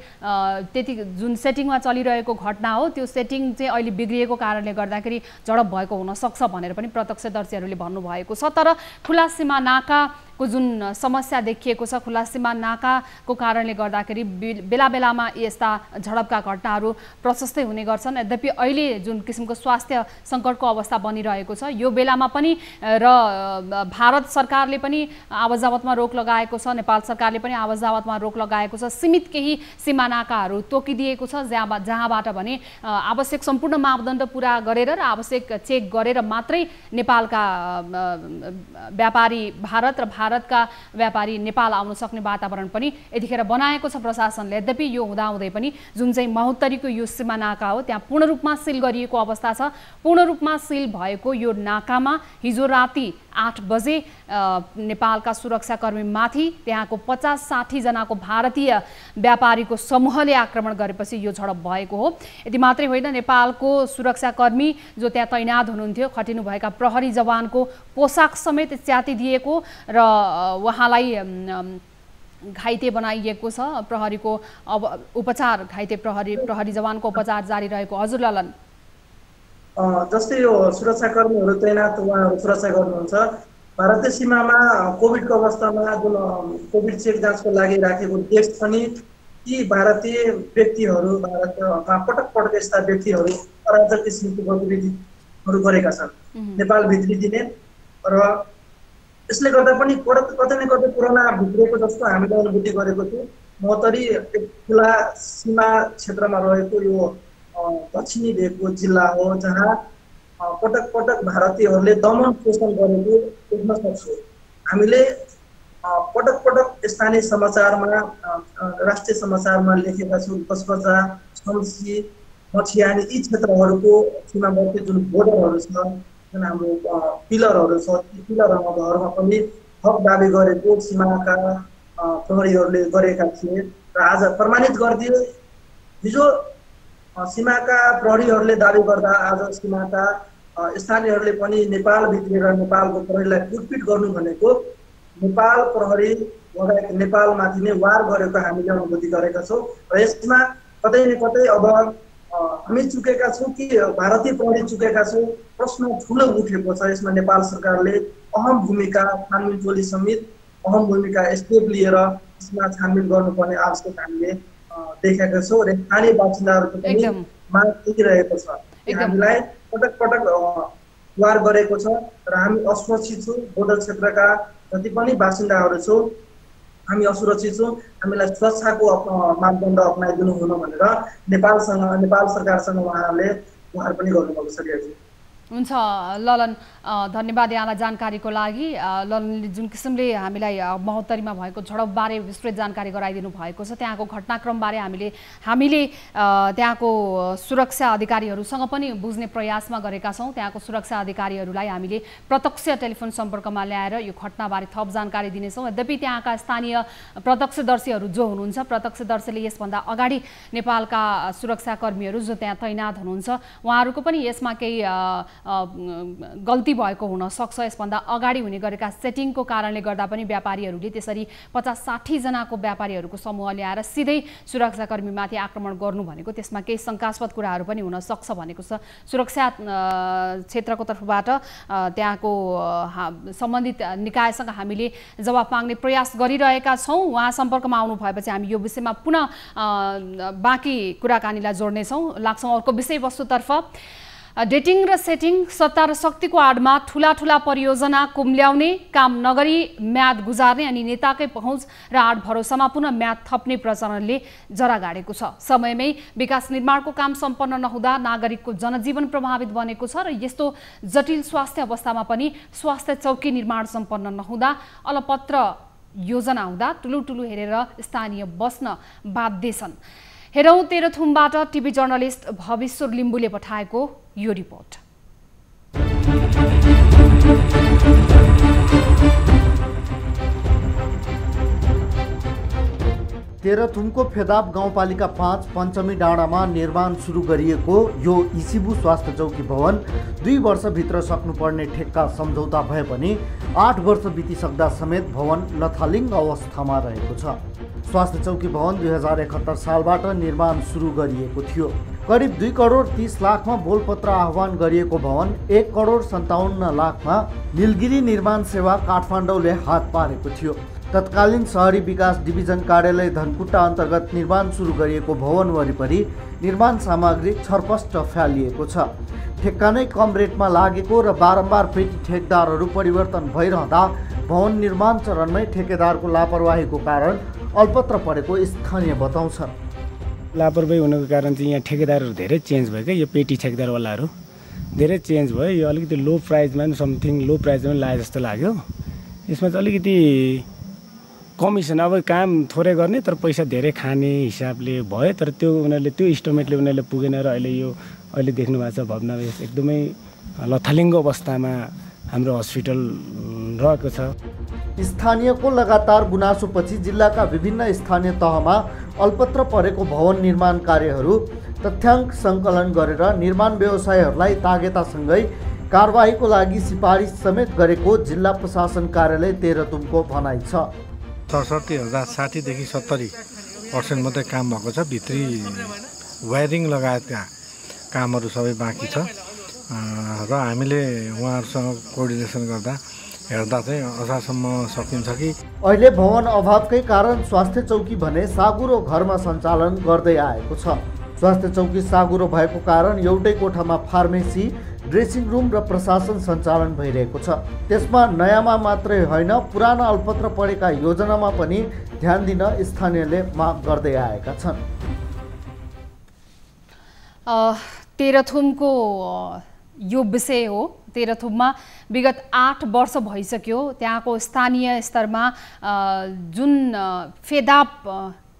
त्यति जुन सेटिङमा चलिरहेको घटना हो त्यो सेटिङ चाहिँ अहिले बिग्रिएको कारणले गर्दाखेरि झडप भएको हुनसक्छ भनेर पनि प्रत्यक्षदर्शीहरूले भन्नुभएको छ। तर खुला सीमा नाकाको जुन समस्या देखिएको छ, खुला सीमा नाकाको कारणले गर्दाखेरि बेला बेलामा यस्ता झडपका घटनाहरू प्रशस्तै हुने गर्छन्। यद्यपि अहिले जुन किसिमको स्वास्थ्य सङ्कटको अवस्था बनिरहेको छ यो बेलामा पनि र भारत सरकारले पनि आवाजावतमा रोक लगाएको छ, नेपाल सरकारले पनि आवाजावतमा रोक लगाएको छ। सीमित केही सीमा नाकाहरू तोकिदिएको छ जहाँबाट भने आवश्यक सम्पूर्ण मापदण्ड पुरा गरेर र आवश्यक चेक गरेर मात्रै नेपालका व्यापारी भारत र भारतका व्यापारी नेपाल आउन सक्ने वातावरण पनि यतिखेर बनाएको छ प्रशासनले। यद्यपि यो हुँदाहुँदै पनि जुन चाहिँ महोत्तरीको यो सीमा नाका हो त्यहाँ पूर्ण रूपमा सिल गरिएको अवस्था छ। पूर्ण रूपमा सिल भएको यो नाकामा हिजो राति 8 बजे नेपालका सुरक्षाकर्मीमाथि त्यहाँको 50-60 जनाको भारतीय व्यापारीको समूहले आक्रमण गरेपछि यो झडप भएको हो। यति मात्रै होइन, नेपालको सुरक्षाकर्मी जो त्यहाँ तैनात हुनुहुन्थ्यो खटिनुभएका प्रहरी जवानको पोसाक समेत च्यातिदिएको र उहाँलाई घाइते बनाइएको छ। प्रहरीको अब उपचार घाइते प्रहरी जवानको उपचार जारी रहेको। हजुर ललन, जस्तै यो सुरक्षाकर्मीहरू तैनात उहाँहरू सुरक्षा गर्नुहुन्छ। भारतीय सीमामा कोभिडको अवस्थामा जुन कोभिड चेक जाँचको लागि राखेको डेस्क पनि ती भारतीय व्यक्तिहरू भारतमा पटक पटक यस्ता व्यक्तिहरू अराजक किसिमको गतिविधिहरू गरेका छन् नेपाल भित्रिदिने र यसले गर्दा पनि कतै न कतै कोरोना भित्रिएको जस्तो हामीले अनुभूति गरेको थियौँ। महोत्तरी एक खुला सीमा क्षेत्रमा रहेको यो दक्षिणी भेगको जिल्ला हो जहाँ पटक पटक भारतीयहरूले दमन शोषण गरेको देख्न सक्छौँ। हामीले पटक पटक स्थानीय समाचारमा राष्ट्रिय समाचारमा लेखेका छौँ। कसकचा, शमसी, मठियानी यी क्षेत्रहरूको सीमावर्ती जुन बोर्डरहरू छ, जुन हाम्रो पिलरहरू छ, ती पिलरहरूमा पनि हक दाबी गरेको सीमाका प्रहरीहरूले गरेका थिए र आज प्रमाणित गरिदिए। हिजो सीमाका प्रहरीहरूले दाबी गर्दा आज सीमाका स्थानीयहरूले पनि नेपाल भित्रेर नेपालको प्रहरीलाई कुटपिट गर्नु भनेको नेपाल प्रहरी लगायत नेपालमाथि नै वार गरेको हामीले अनुभूति गरेका छौँ र यसमा कतै न कतै अब हामी चुकेका छौँ कि भारतीय प्रहरी चुकेका छौँ प्रश्न ठुलो उठेको छ। यसमा नेपाल सरकारले अहम भूमिका छानबिन टोली समेत अहम भूमिका स्टेप लिएर यसमा छानबिन गर्नुपर्ने आवश्यक हामीले देखेका छौँ र स्थानीय बासिन्दाहरूको पनि माग देखिरहेको छ। हामीलाई पटक पटक वार गरेको छ र हामी असुरक्षित छौँ। बोर्डर क्षेत्रका जति पनि बासिन्दाहरू छौँ हामी असुरक्षित छौँ। हामीलाई सुरक्षाको मापदण्ड अपनाइदिनु हुन भनेर नेपाल सरकारसँग उहाँहरूले गुहार पनि गर्नुभएको छ। हुन्छ ललन, धन्यवाद यहाँलाई जानकारीको लागि। ललनले जुन किसिमले हामीलाई महोत्तरीमा भएको झडपबारे विस्तृत जानकारी गराइदिनु भएको छ, त्यहाँको घटनाक्रमबारे हामीले त्यहाँको सुरक्षा अधिकारीहरूसँग पनि बुझ्ने प्रयासमा गरेका छौँ। त्यहाँको सुरक्षा अधिकारीहरूलाई हामीले प्रत्यक्ष टेलिफोन सम्पर्कमा ल्याएर यो घटनाबारे थप जानकारी दिनेछौँ। यद्यपि त्यहाँका स्थानीय प्रत्यक्षदर्शीहरू जो हुनुहुन्छ, प्रत्यक्षदर्शीले यसभन्दा अगाडि नेपालका सुरक्षाकर्मीहरू जो त्यहाँ तैनात हुनुहुन्छ उहाँहरूको पनि यसमा केही गल्ती भएको हुन सक्छ। यसभन्दा अगाडि हुने गरेका सेटिङको कारणले गर्दा पनि व्यापारीहरूले त्यसरी 50-60 जनाको व्यापारीहरूको समूह ल्याएर सिधै सुरक्षाकर्मीमाथि आक्रमण गर्नु भनेको त्यसमा केही शङ्कास्पद कुराहरू पनि हुन सक्छ भनेको छ। सुरक्षा क्षेत्रको तर्फबाट त्यहाँको सम्बन्धित निकायसँग हामीले जवाफ माग्ने प्रयास गरिरहेका छौँ। उहाँ सम्पर्कमा आउनु भएपछि हामी यो विषयमा पुनः बाँकी कुराकानीलाई जोड्नेछौँ। लाग्छौँ अर्को विषयवस्तुतर्फ। डेटिङ र सेटिङ, सत्ता र शक्तिको आडमा ठुला परियोजना कुम्ल्याउने, काम नगरी म्याद गुजार्ने अनि नेताकै पहुँच र आड भरोसामा पुनः म्याद थप्ने प्रचलनले जरा गाडेको छ। समयमै विकास निर्माणको काम सम्पन्न नहुँदा नागरिकको जनजीवन प्रभावित बनेको छ र यस्तो जटिल स्वास्थ्य अवस्थामा पनि स्वास्थ्य चौकी निर्माण सम्पन्न नहुँदा अलपत्र योजना हुँदा टुलु हेरेर स्थानीय बस्न बाध्य छन्। हेरौँ तेह्रथुमबाट टिभी जर्नलिस्ट भविश्वर लिम्बुले पठाएको यो रिपोर्ट। तेह्रथुमको फेदाप गाउँपालिका 5 पञ्चमी डाँडामा निर्माण सुरु गरिएको यो इसिबु स्वास्थ्य चौकी भवन 2 वर्षभित्र सक्नुपर्ने ठेक्का सम्झौता भए पनि 8 वर्ष बितिसक्दा समेत भवन लथालिङ्ग अवस्थामा रहेको छ। स्वास्थ्य चौकी भवन 2071 सालबाट निर्माण सुरु गरिएको थियो। करिब 2 करोड 30 लाखमा बोलपत्र आह्वान गरिएको भवन 1 करोड 57 लाखमा निलगिरी निर्माण सेवा काठमाडौँले हात पारेको थियो। तत्कालीन शहरी विकास डिभिजन कार्यालय धनकुटा अन्तर्गत निर्माण सुरु गरिएको भवन वरिपरि निर्माण सामग्री छरपष्ट फ्यालिएको छ। ठेक्का नै कम रेटमा लागेको र बारम्बार पेटी ठेकदारहरू परिवर्तन भइरहँदा भवन निर्माण चरणमै ठेकेदारको लापरवाहीको कारण अल्पत्र परेको स्थानीय बताउँछन्। लापरवाही हुनुको कारण चाहिँ यहाँ ठेकेदारहरू धेरै चेन्ज भयो क्या। यो पेटी ठेकेदारवालाहरू धेरै चेन्ज भयो। यो अलिकति लो प्राइसमा लो प्राइसमा लाए जस्तो लाग्यो। यसमा चाहिँ अलिकति कमिसन, अब काम थोरै गर्ने तर पैसा धेरै खाने हिसाबले भयो। तर त्यो उनीहरूले त्यो इस्टिमेटले उनीहरूले पुगेन र अहिले देख्नु भएको छ भवनावेश एकदमै लथालिङ्ग अवस्थामा हाम्रो हस्पिटल रहेको छ। स्थानीयको लगातार गुनासोपछि जिल्लाका विभिन्न स्थानीय तहमा अल्पत्र परेको भवन निर्माण कार्यहरू तथ्याङ्क सङ्कलन गरेर निर्माण व्यवसायहरूलाई तागेतासँगै कारबाहीको लागि सिफारिस समेत गरेको जिल्ला प्रशासन कार्यालय तेह्रथुमको भनाइ छ। 67,060 देखि 70% मात्रै काम भएको छ। भित्री वायरिङ लगायतका कामहरू सबै बाँकी छ र हामीले उहाँहरूसँग कोअर्डिनेसन गर्दा हेर्दा चाहिँ असारसम्म सकिन्छ कि। अहिले भवन अभावकै कारण स्वास्थ्य चौकी भने साँगुरो घरमा सञ्चालन गर्दै आएको छ। स्वास्थ्य चौकी साँगुरो भएको कारण एउटै कोठामा फार्मेसी, ड्रेसिङ रुम र प्रशासन सञ्चालन भइरहेको छ। त्यसमा नयाँमा मात्रै होइन पुराना अल्पत्र परेका योजनामा पनि ध्यान दिन स्थानीयले माग गर्दै आएका छन्। तेह्रथुमको यो विषय हो। तेह्रथुममा विगत 8 वर्ष भइसक्यो त्यहाँको स्थानीय स्तरमा जुन फेदाप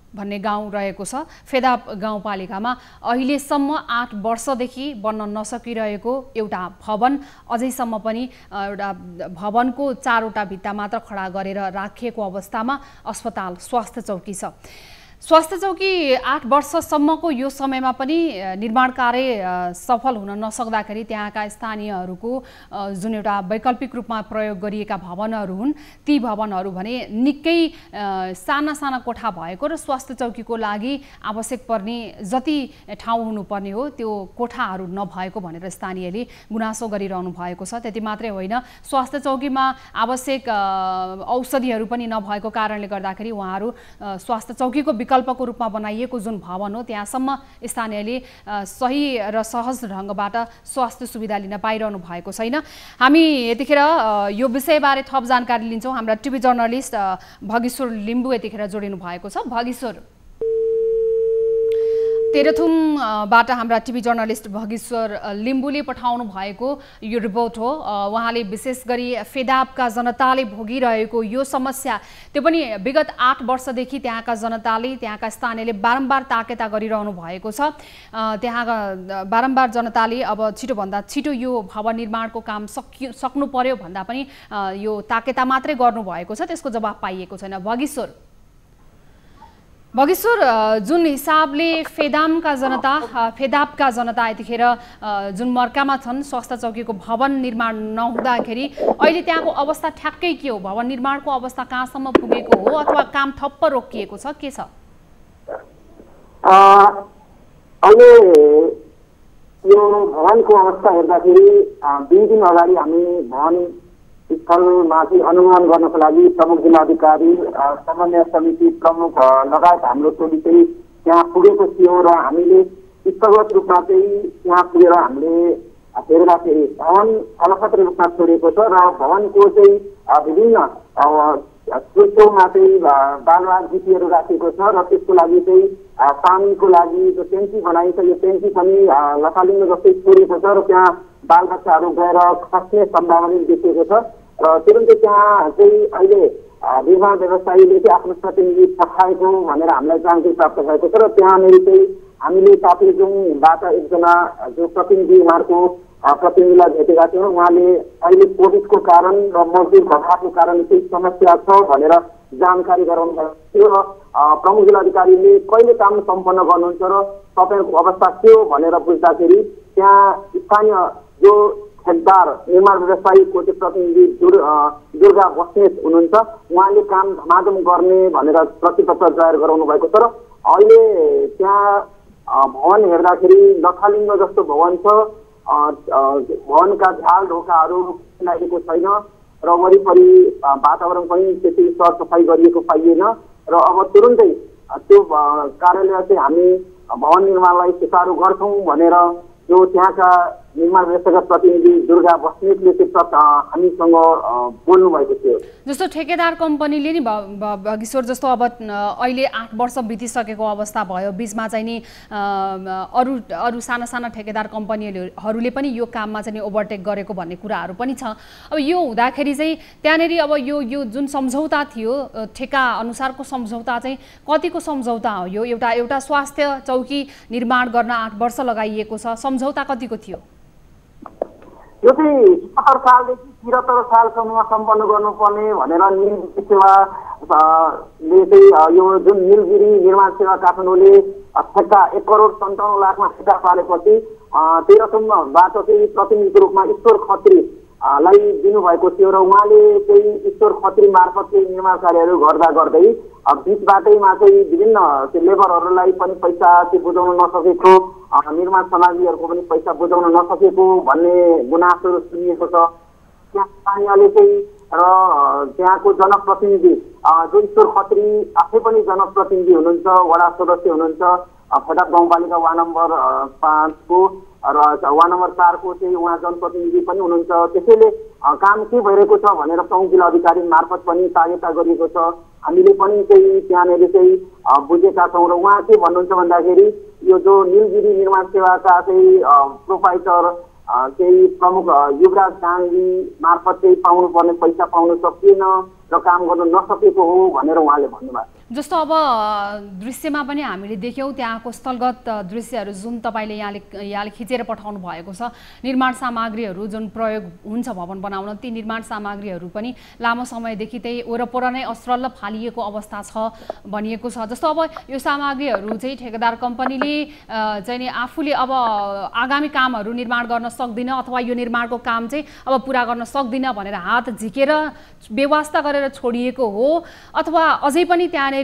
भन्ने गाउँ रहेको छ, फेदाप गाउँपालिकामा अहिलेसम्म 8 वर्षदेखि बन्न नसकिरहेको एउटा भवन, अझैसम्म पनि एउटा भवनको 4वटा भित्ता मात्र खडा गरेर राखिएको अवस्थामा अस्पताल स्वास्थ्य चौकी छ। स्वास्थ्य चौकी 8 वर्षसम्मको यो समयमा पनि निर्माण कार्य सफल हुन नसक्दाखेरि त्यहाँका स्थानीयहरूको जुन एउटा वैकल्पिक रूपमा प्रयोग गरिएका भवनहरू हुन् ती भवनहरू भने निकै साना कोठा भएको र स्वास्थ्य चौकीको लागि आवश्यक पर्ने जति ठाउँ हुनुपर्ने हो त्यो कोठाहरू नभएको भनेर स्थानीयले गुनासो गरिरहनु भएको छ। त्यति मात्रै होइन, स्वास्थ्य चौकीमा आवश्यक औषधिहरू पनि नभएको कारणले गर्दाखेरि उहाँहरू स्वास्थ्य चौकीको विकल्पको रूपमा बनाइएको जुन भवन हो त्यहाँसम्म स्थानीयले सही र सहज ढङ्गबाट स्वास्थ्य सुविधा लिन पाइरहनु भएको छैन। हामी यतिखेर यो विषयबारे थप जानकारी लिन्छौँ। हाम्रा टिभी जर्नलिस्ट भगिश्वर लिम्बु यतिखेर जोडिनु भएको छ। भगिश्वर, तेह्रथुमबाट हाम्रा टिभी जर्नलिस्ट भगिश्वर लिम्बुले पठाउनु भएको यो रिपोर्ट हो। उहाँले विशेष गरी फेदापका जनताले भोगिरहेको यो समस्या, त्यो पनि विगत 8 वर्षदेखि त्यहाँका जनताले, त्यहाँका स्थानीयले बारम्बार ताकेता गरिरहनु भएको छ। त्यहाँका बारम्बार जनताले अब छिटोभन्दा छिटो यो भवन निर्माणको काम सक्नु पर्यो भन्दा पनि यो ताकेता मात्रै गर्नुभएको छ, त्यसको जवाफ पाइएको छैन। भगिश्वर, भगेश्वर, जुन हिसाबले फेदापका जनता यतिखेर जुन मर्कामा छन्, स्वास्थ्य चौकीको भवन निर्माण नहुँदाखेरि अहिले त्यहाँको अवस्था ठ्याक्कै के हो? भवन निर्माणको अवस्था कहाँसम्म पुगेको हो अथवा काम ठप्प रोकिएको छ, के छ? अहिले यो भवनको अवस्था हेर्दाखेरि 2 दिन अगाडि हामी भवन स्थलमा चाहिँ अनुगमन गर्नको लागि प्रमुख जिल्लाधिकारी, समन्वय समिति प्रमुख लगायत हाम्रो टोली चाहिँ त्यहाँ पुगेको थियो र हामीले स्थलगत रूपमा चाहिँ त्यहाँ पुगेर हामीले हेर्दाखेरि भवन अलपत्र रूपमा छोडेको छ र भवनको चाहिँ विभिन्न छेउछेउमा चाहिँ बालुवा गिटीहरू राखेको छ र त्यसको लागि चाहिँ पानीको लागि जो ट्याङ्की बनाइन्छ, यो ट्याङ्की पनि लथालिङ्ग जस्तै छोडेको छ र त्यहाँ बालबच्चाहरू गएर खस्ने सम्भावना देखिएको छ र तुरुन्तै त्यहाँ चाहिँ अहिले निर्माण व्यवसायीले चाहिँ आफ्नो प्रतिनिधि पठाएको भनेर हामीलाई जानकारी प्राप्त भएको छ र त्यहाँनिर चाहिँ हामीले ताप्लेजुङबाट एकजना जो प्रतिनिधि उहाँहरूको प्रतिनिधिलाई भेटेका थियौँ। उहाँले अहिले कोभिडको कारण र मजदुर घटाको कारण केही समस्या छ भनेर जानकारी गराउनु भएको थियो र प्रमुख जिल्लाधिकारीले कहिले काम सम्पन्न गर्नुहुन्छ र तपाईँहरूको अवस्था के हो भनेर बुझ्दाखेरि त्यहाँ स्थानीय जो ठेकदार निर्माण व्यवसायीको चाहिँ प्रतिनिधि दुर्गा बस्नेत हुनुहुन्छ, उहाँले काम धमाधम गर्ने भनेर प्रतिबद्धता जाहेर गराउनु भएको छ र अहिले त्यहाँ भवन हेर्दाखेरि लथालिङ्ग जस्तो भवन छ। भवनका झ्याल ढोकाहरू लागेको छैन र वरिपरि वातावरण पनि त्यति सरसफाइ गरिएको पाइएन र अब तुरुन्तै त्यो कार्यालय चाहिँ हामी भवन निर्माणलाई सुचारू गर्छौँ भनेर जो त्यहाँका निर्माण व्यवसायका प्रतिनिधि दुर्गा बस्नेतले चाहिँ हामीसँग बोल्नु भएको थियो। जस्तो ठेकेदार कम्पनीले नि भगेश्वर जस्तो अब अहिले 8 वर्ष बितिसकेको अवस्था भयो, बीचमा चाहिँ नि अरू साना साना ठेकेदार कम्पनीहरूले पनि यो काममा चाहिँ ओभरटेक गरेको भन्ने कुराहरू पनि छ। अब यो हुँदाखेरि चाहिँ त्यहाँनेरि अब यो जुन सम्झौता थियो, ठेका अनुसारको सम्झौता चाहिँ कतिको सम्झौता हो? यो एउटा स्वास्थ्य चौकी निर्माण गर्न 8 वर्ष लगाइएको छ, सम्झौता कतिको थियो? यो चाहिँ 70 सालदेखि 73 सालसम्ममा सम्पन्न गर्नुपर्ने भनेर निलगिरी सेवाले चाहिँ यो जुन निलगिरी निर्माण सेवा काठमाडौँले ठेक्का 1,57,00,000 ठेक्का पालेपछि 13सम्मबाट चाहिँ प्रतिनिधिको रूपमा ईश्वर खत्रीलाई दिनुभएको थियो र उहाँले चाहिँ ईश्वर खत्री मार्फत चाहिँ निर्माण कार्यहरू गर्दै बिचबाटैमा चाहिँ विभिन्न लेबरहरूलाई पनि पैसा चाहिँ बुझाउन नसकेको, निर्माण सामग्रीहरूको पनि पैसा बुझाउन नसकेको भन्ने गुनासोहरू सुनिएको छ। त्यहाँ स्थानीयले चाहिँ र त्यहाँको जनप्रतिनिधि जो ईश्वर खत्री आफै पनि जनप्रतिनिधि हुनुहुन्छ, वडा सदस्य हुनुहुन्छ, फेदाप गाउँपालिका वार्ड नम्बर 5 को र वार्ड नम्बर 4 को चाहिँ उहाँ जनप्रतिनिधि पनि हुनुहुन्छ। त्यसैले काम के भइरहेको छ भनेर प्रमुख जिल्लाधिकारी मार्फत पनि तागेता गरिएको छ। हामीले पनि चाहिँ त्यहाँनिर चाहिँ बुझेका छौँ र उहाँ के भन्नुहुन्छ भन्दाखेरि यो जो निलगिरी निर्माण सेवाका चाहिँ प्रोपाइटर चाहिँ प्रमुख युवराज गान्धी मार्फत चाहिँ पाउनुपर्ने पैसा पाउन सकिएन र काम गर्न नसकेको हो भनेर उहाँले भन्नुभयो। जस्तो अब दृश्यमा पनि हामीले देख्यौँ त्यहाँको स्थलगत दृश्यहरू जुन तपाईँले यहाँले खिचेर पठाउनु भएको छ, निर्माण सामग्रीहरू जुन प्रयोग हुन्छ भवन बनाउन, ती निर्माण सामग्रीहरू पनि लामो समयदेखि त्यही वरपर नै अस्रल्ल फालिएको अवस्था छ भनिएको छ। जस्तो अब यो सामग्रीहरू चाहिँ ठेकेदार कम्पनीले चाहिँ नि आफूले अब आगामी कामहरू निर्माण गर्न सक्दिन अथवा यो निर्माणको काम चाहिँ अब पुरा गर्न सक्दिन भनेर हात झिकेर व्यवस्था गरेर छोडिएको हो अथवा अझै पनि त्यहाँनिर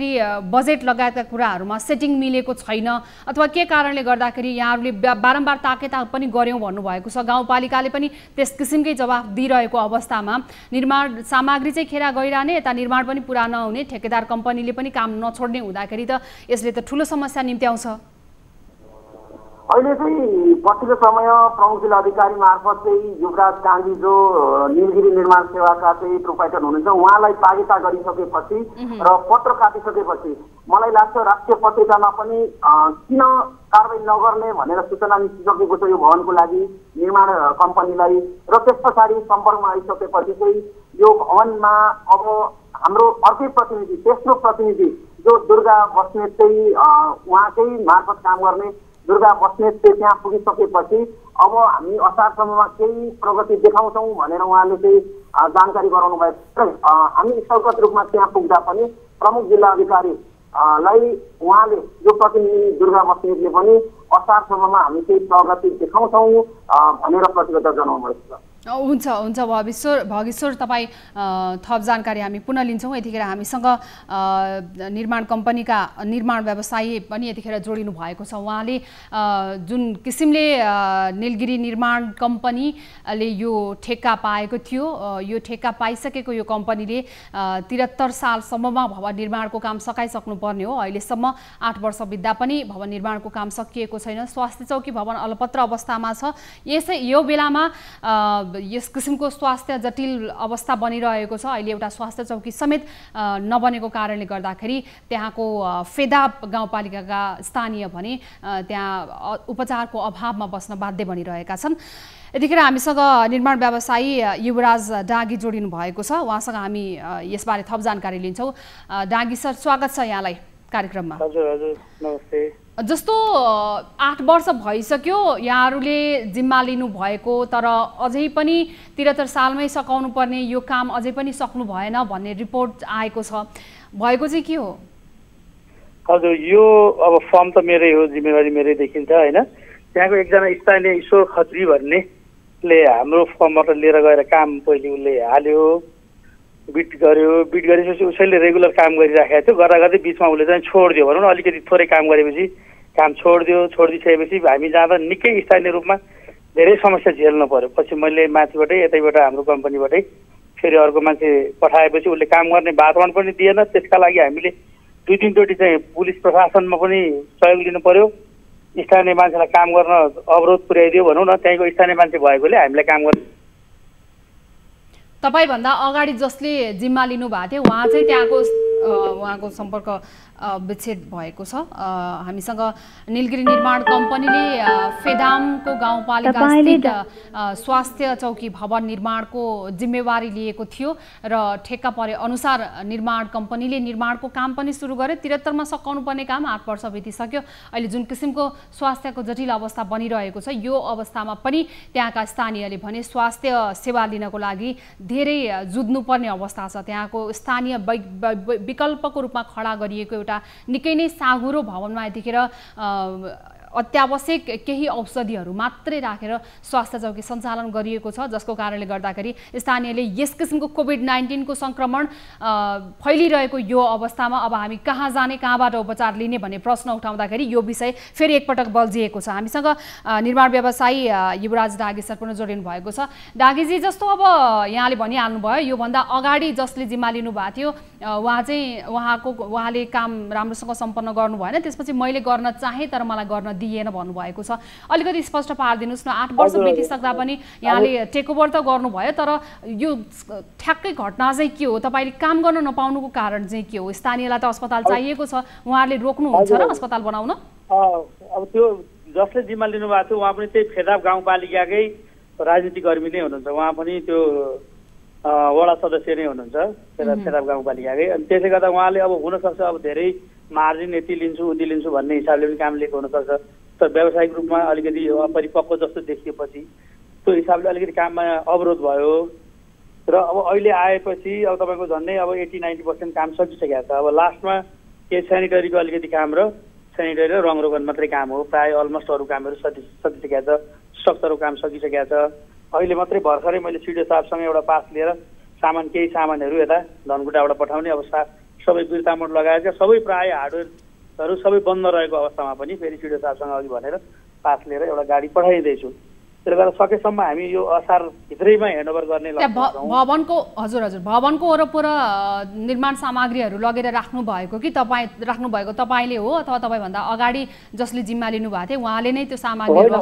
बजेट लगायतका कुराहरूमा सेटिङ मिलेको छैन अथवा के कारणले गर्दाखेरि यहाँहरूले बारम्बार ताकेता पनि गर्यौँ भन्नुभएको छ। गाउँपालिकाले पनि त्यस किसिमकै जवाफ दिइरहेको अवस्थामा निर्माण सामग्री चाहिँ खेर गइरहने, यता निर्माण पनि पुरा नहुने, ठेकेदार कम्पनीले पनि काम नछोड्ने हुँदाखेरि त यसले त ठुलो समस्या निम्त्याउँछ। अहिले चाहिँ पछिल्लो समय प्रमुख जिल्लाधिकारी मार्फत चाहिँ युवराज गान्धी जो निलगिरी निर्माण सेवाका चाहिँ प्रोपाइटर हुनुहुन्छ उहाँलाई तागेता गरिसकेपछि र पत्र काटिसकेपछि मलाई लाग्छ राष्ट्रिय पत्रिकामा पनि किन कारबाही नगर्ने भनेर सूचना निस्किसकेको छ यो भवनको लागि निर्माण कम्पनीलाई र त्यस पछाडि सम्पर्कमा आइसकेपछि चाहिँ यो भवनमा अब हाम्रो अर्कै प्रतिनिधि, तेस्रो प्रतिनिधि जो दुर्गा बस्नेत चाहिँ उहाँकै मार्फत काम गर्ने दुर्गा बस्नेत चाहिँ त्यहाँ पुगिसकेपछि अब हामी असारसम्ममा केही प्रगति देखाउँछौँ भनेर उहाँले चाहिँ जानकारी गराउनु भएको छ। हामी स्थलगत रूपमा त्यहाँ पुग्दा पनि प्रमुख जिल्लाधिकारी लाई उहाँले जो प्रतिनिधि दुर्गा बस्नेतले पनि असारसम्ममा हामी केही प्रगति देखाउँछौँ भनेर प्रतिबद्धता जनाउनु भएको छ। हुन्छ हुन्छ भगेश्वर तपाईँ थप जानकारी हामी पुनः लिन्छौँ। यतिखेर हामीसँग निर्माण कम्पनीका निर्माण व्यवसायी पनि यतिखेर जोडिनु भएको छ। उहाँले जुन किसिमले नीलगिरी निर्माण कम्पनीले यो ठेक्का पाएको थियो, यो ठेक्का पाइसकेको यो कम्पनीले 73 सालसम्ममा भवन निर्माणको काम सकाइसक्नु पर्ने हो। अहिलेसम्म 8 वर्ष बित्दा पनि भवन निर्माणको काम सकिएको छैन। स्वास्थ्य चौकी भवन अलपत्र अवस्थामा छ। यो बेलामा यस किसिमको स्वास्थ्य जटिल अवस्था बनिरहेको छ। अहिले एउटा स्वास्थ्य चौकी समेत नबनेको कारणले गर्दाखेरि त्यहाँको फेदाब गाउँपालिकाका स्थानीय भने त्यहाँ उपचारको अभावमा बस्न बाध्य बनिरहेका छन्। यतिखेर हामीसँग निर्माण व्यवसायी युवराज डाँगी जोडिनु भएको छ। उहाँसँग हामी यसबारे थप जानकारी लिन्छौँ। डाँगी सर, स्वागत छ यहाँलाई कार्यक्रममा। हजुर हजुर, नमस्ते। जस्तो 8 वर्ष भइसक्यो यहाँहरूले जिम्मा लिनु भएको, तर अझै पनि 73 सालमै सकाउनु पर्ने यो काम अझै पनि सक्नु भएन भन्ने रिपोर्ट आएको छ। भएको चाहिँ के हो? हजुर, यो अब फर्म त मेरै हो, जिम्मेवारी मेरै देखिन्छ होइन। त्यहाँको एकजना स्थानीय ईश्वर खत्री भन्नेले हाम्रो फर्मबाट लिएर गएर काम पहिले उसले हाल्यो, बिट गरेपछि उसैले रेगुलर काम गरिराखेको थियो। गर्दा गर्दै बिचमा उसले चाहिँ छोडिदियो भनौँ न, अलिकति थोरै काम गरेपछि काम छोडिदिसकेपछि हामी जाँदा निकै स्थानीय रूपमा धेरै समस्या झेल्नु पर्यो। पछि मैले माथिबाटै यतैबाट हाम्रो कम्पनीबाटै फेरि अर्को मान्छे पठाएपछि उसले काम गर्ने वातावरण पनि दिएन। त्यसका लागि हामीले 2-3 चाहिँ पुलिस प्रशासनमा पनि सहयोग लिनु पर्यो। स्थानीय मान्छेलाई काम गर्न अवरोध पुर्याइदियो भनौँ न। त्यहीँको स्थानीय मान्छे भएकोले हामीलाई काम गर्न। तपाईभन्दा अगाडि जसले जिम्मा लिनु भएको थियो उहाँको सम्पर्क विच्छेद भएको छ। हामीसँग नीलगिरी निर्माण कम्पनीले फेदामको गाउँपालिका स्थित स्वास्थ्य चौकी भवन निर्माणको जिम्मेवारी लिएको थियो र ठेक्का परे अनुसार निर्माण कम्पनीले निर्माणको काम पनि सुरु गर्यो। 73 मा सकाउनु पर्ने काम 8 वर्ष बितिसक्यो। अहिले जुन किसिमको स्वास्थ्यको जटिल अवस्था बनिरहेको छ, यो अवस्थामा पनि त्यहाँका स्थानीयले भने स्वास्थ्य सेवा लिनको लागि धेरै जुझ्नुपर्ने अवस्था छ। त्यहाँको स्थानीय विकल्पको रूपमा खडा गरिएको एउटा निकै नै साँघुरो भवनमा यतिखेर अत्यावश्यक केही औषधिहरू मात्रै राखेर स्वास्थ्य चौकी सञ्चालन गरिएको छ, जसको कारणले गर्दाखेरि स्थानीयले यस किसिमको कोभिड-19 को संक्रमण फैलिरहेको यो अवस्थामा अब हामी कहाँ जाने, कहाँबाट उपचार लिने भन्ने प्रश्न उठाउँदाखेरि यो विषय फेरि एकपटक बल्झिएको छ। हामीसँग निर्माण व्यवसायी युवराज डाँगी सर पनि जोडिनु भएको छ। डाँगीजी, जस्तो अब यहाँले भनिहाल्नुभयो योभन्दा अगाडि जसले जिम्मा लिनु भएको थियो उहाँले काम राम्रोसँग सम्पन्न गर्नु भएन, त्यसपछि मैले गर्न चाहे तर मलाई गर्न दिएन भन्नुभएको छ। अलिकति स्पष्ट पारिदिनुहोस् न। 8 वर्ष बितिसक्दा पनि यहाँले टेक ओभर त गर्नुभयो, तर यो ठ्याक्कै घटना चाहिँ के हो? तपाईँले काम गर्न नपाउनुको कारण चाहिँ के हो? स्थानीयलाई त अस्पताल चाहिएको छ, उहाँहरूले रोक्नुहुन्छ र अस्पताल बनाउन? अब त्यो जसले जिम्मा लिनु भएको थियो उहाँ पनि त्यही फेदाब गाउँपालिकाकै राजनीतिक कर्मी नै हुनुहुन्छ। उहाँ पनि त्यो वडा सदस्य नै हुनुहुन्छ फेदाब गाउँपालिकाकै। अनि त्यसले गर्दा उहाँले अब हुनसक्छ अब धेरै मार्जिन यति लिन्छु उति लिन्छु भन्ने हिसाबले पनि काम लिएको हुनसक्छ। तर व्यावसायिक रूपमा अलिकति अपरिपक्व जस्तो देखिएपछि त्यो हिसाबले अलिकति काममा अवरोध भयो र अब अहिले आएपछि अब तपाईँको झन्डै अब 80-90% काम सकिसकेको छ। अब लास्टमा केही सेनिटरीको अलिकति काम र सेनिटरी र रङ रोगन मात्रै काम हो। प्रायः अलमोस्ट अरू कामहरू सकिसकेको छ, स्ट्रक्चरको काम सकिसकेको छ। अहिले मात्रै भर्खरै मैले सिडिओ साहबसँग एउटा पास लिएर केही सामानहरू यता धनकुटाबाट पठाउने अब सबै बिर्तामोड लगाएर सबै प्रायः हार्डवेयरहरू सबै बन्द रहेको अवस्थामा पनि फेरि सिडिओ साहबसँग अघि भनेर पास लिएर एउटा गाडी पठाइदिँदैछु। त्यसले गर्दा सकेसम्म हामी यो असार भित्रैमा ह्यान्डओभर गर्ने भवनको भवनको वरपर निर्माण सामग्रीहरू लगेर राख्नु भएको कि तपाईँले हो अथवा तपाईँभन्दा अगाडि जसले जिम्मा लिनु भएको थियो उहाँले नै त्यो सामग्रीहरू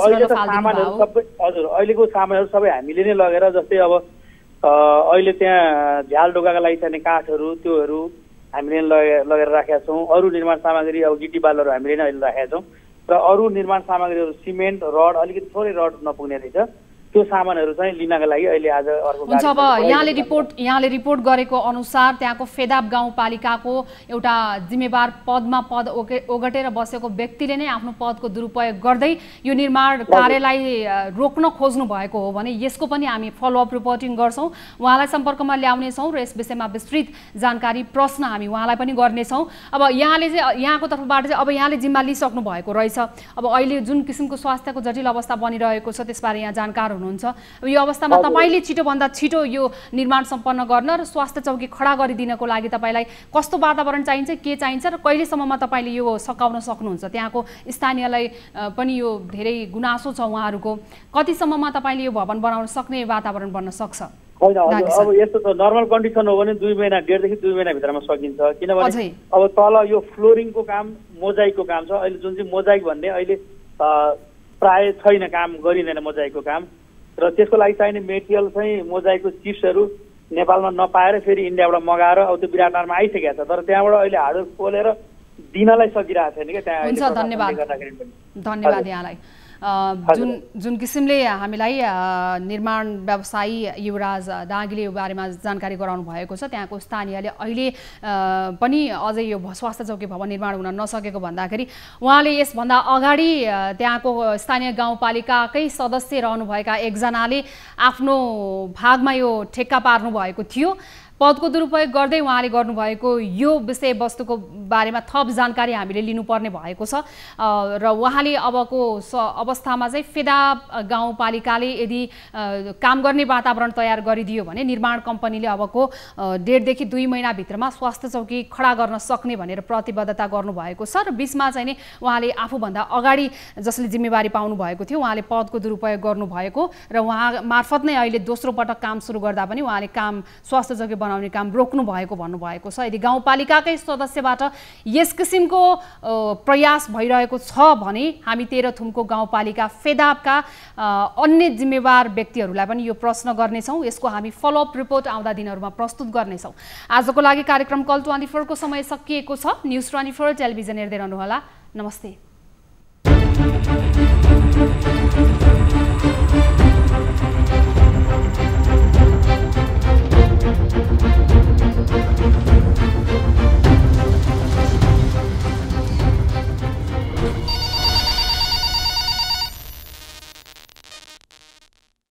हजुर, अहिलेको सामानहरू सबै हामीले नै लगेर, जस्तै अब अहिले त्यहाँ झ्याल ढोकाका लागि चाहिने काठहरू त्योहरू हामीले लगेर राखेका छौँ। अरू निर्माण सामग्री अब गिटी बालहरू हामीले नै अहिले राखेका छौँ र अरू निर्माण सामग्रीहरू सिमेन्ट रड अलिकति थोरै रड नपुग्ने रहेछ त्यो सामानहरू चाहिँ लिनका लागि अहिले आज अर्को हुन्छ। अब यहाँले रिपोर्ट गरेको अनुसार त्यहाँको फेदाब गाउँपालिकाको एउटा जिम्मेवार पदमा पद ओगटेर बसेको व्यक्तिले नै आफ्नो पदको दुरुपयोग गर्दै यो निर्माण कार्यलाई रोक्न खोज्नु भएको हो भने यसको पनि हामी फलोअप रिपोर्टिङ गर्छौँ, उहाँलाई सम्पर्कमा ल्याउनेछौँ र यस विषयमा विस्तृत जानकारी प्रश्न हामी उहाँलाई पनि गर्नेछौँ। अब यहाँको तर्फबाट चाहिँ अब यहाँले जिम्मा लिइसक्नु भएको रहेछ, अब अहिले जुन किसिमको स्वास्थ्यको जटिल अवस्था बनिरहेको छ त्यसबारे यहाँ जानकार हुनुहुन्छ। अब यो अवस्थामा तपाईँले छिटोभन्दा छिटो यो निर्माण सम्पन्न गर्न र स्वास्थ्य चौकी खडा गरिदिनको लागि तपाईँलाई कस्तो वातावरण चाहिन्छ, के चाहिन्छ र कहिलेसम्ममा तपाईँले यो सकाउन सक्नुहुन्छ? त्यहाँको स्थानीयलाई पनि यो धेरै गुनासो छ उहाँहरूको, कतिसम्ममा तपाईँले यो भवन बनाउन सक्ने वातावरण बन्न सक्छ? होइन अब यस्तो त नर्मल कन्डिसन हो भने 2 महिना 1.5 देखि 2 महिनाभित्रमा सकिन्छ, किनभने अब तल यो फ्लोरिङको काम मोजाइकको काम छ। अहिले जुन चाहिँ मोजाइक भन्ने अहिले प्राय छैन, काम गरिँदैन मोजाइकको काम, र त्यसको लागि चाहिने मेटेरियल चाहिँ मोजाइकको चिप्सहरू नेपालमा नपाएर फेरि इन्डियाबाट मगाएर अब त्यो विराटनगरमा आइसकेको छ, तर त्यहाँबाट अहिले हार्डवेयर खोलेर दिनलाई सकिरहेको छैन क्या त्यहाँ। हुन्छ, धन्यवाद यहाँलाई। जुन किसिमले हामीलाई निर्माण व्यवसायी युवराज डाँगीले यो बारेमा जानकारी गराउनु भएको छ, त्यहाँको स्थानीयले अहिले पनि अझै यो स्वास्थ्य चौकी भवन निर्माण हुन नसकेको भन्दाखेरि उहाँले यसभन्दा अगाडि त्यहाँको स्थानीय गाउँपालिकाकै सदस्य रहनुभएका एकजनाले आफ्नो भागमा यो ठेक्का पार्नु भएको थियो। पदको दुरुपयोग गर्दै उहाँले गर्नुभएको यो विषयवस्तुको बारेमा थप जानकारी हामीले लिनुपर्ने भएको छ र उहाँले अबको अवस्थामा चाहिँ फेदाब गाउँपालिकाले यदि काम गर्ने वातावरण तयार गरिदियो भने निर्माण कम्पनीले अबको 1.5 देखि 2 महिनाभित्रमा स्वास्थ्य चौकी खडा गर्न सक्ने भनेर प्रतिबद्धता गर्नुभएको छ र बीचमा चाहिँ नि उहाँले आफूभन्दा अगाडि जसले जिम्मेवारी पाउनु भएको थियो उहाँले पदको दुरुपयोग गर्नुभएको र उहाँ मार्फत नै अहिले दोस्रो पटक काम सुरु गर्दा पनि उहाँले काम स्वास्थ्य चौकी बनाउने काम रोक्नु भएको भन्नुभएको छ। यदि गाउँपालिकाकै सदस्यबाट यस किसिमको प्रयास भइरहेको छ भने हामी तेह्रथुमको गाउँपालिका फेदाबका अन्य जिम्मेवार व्यक्तिहरूलाई पनि यो प्रश्न गर्नेछौँ। यसको हामी फलोअप रिपोर्ट आउँदा दिनहरूमा प्रस्तुत गर्नेछौँ। आजको लागि कार्यक्रम कल 24 को समय सकिएको छ। न्युज 24 टेलिभिजन हेर्दै रहनुहोला। नमस्ते।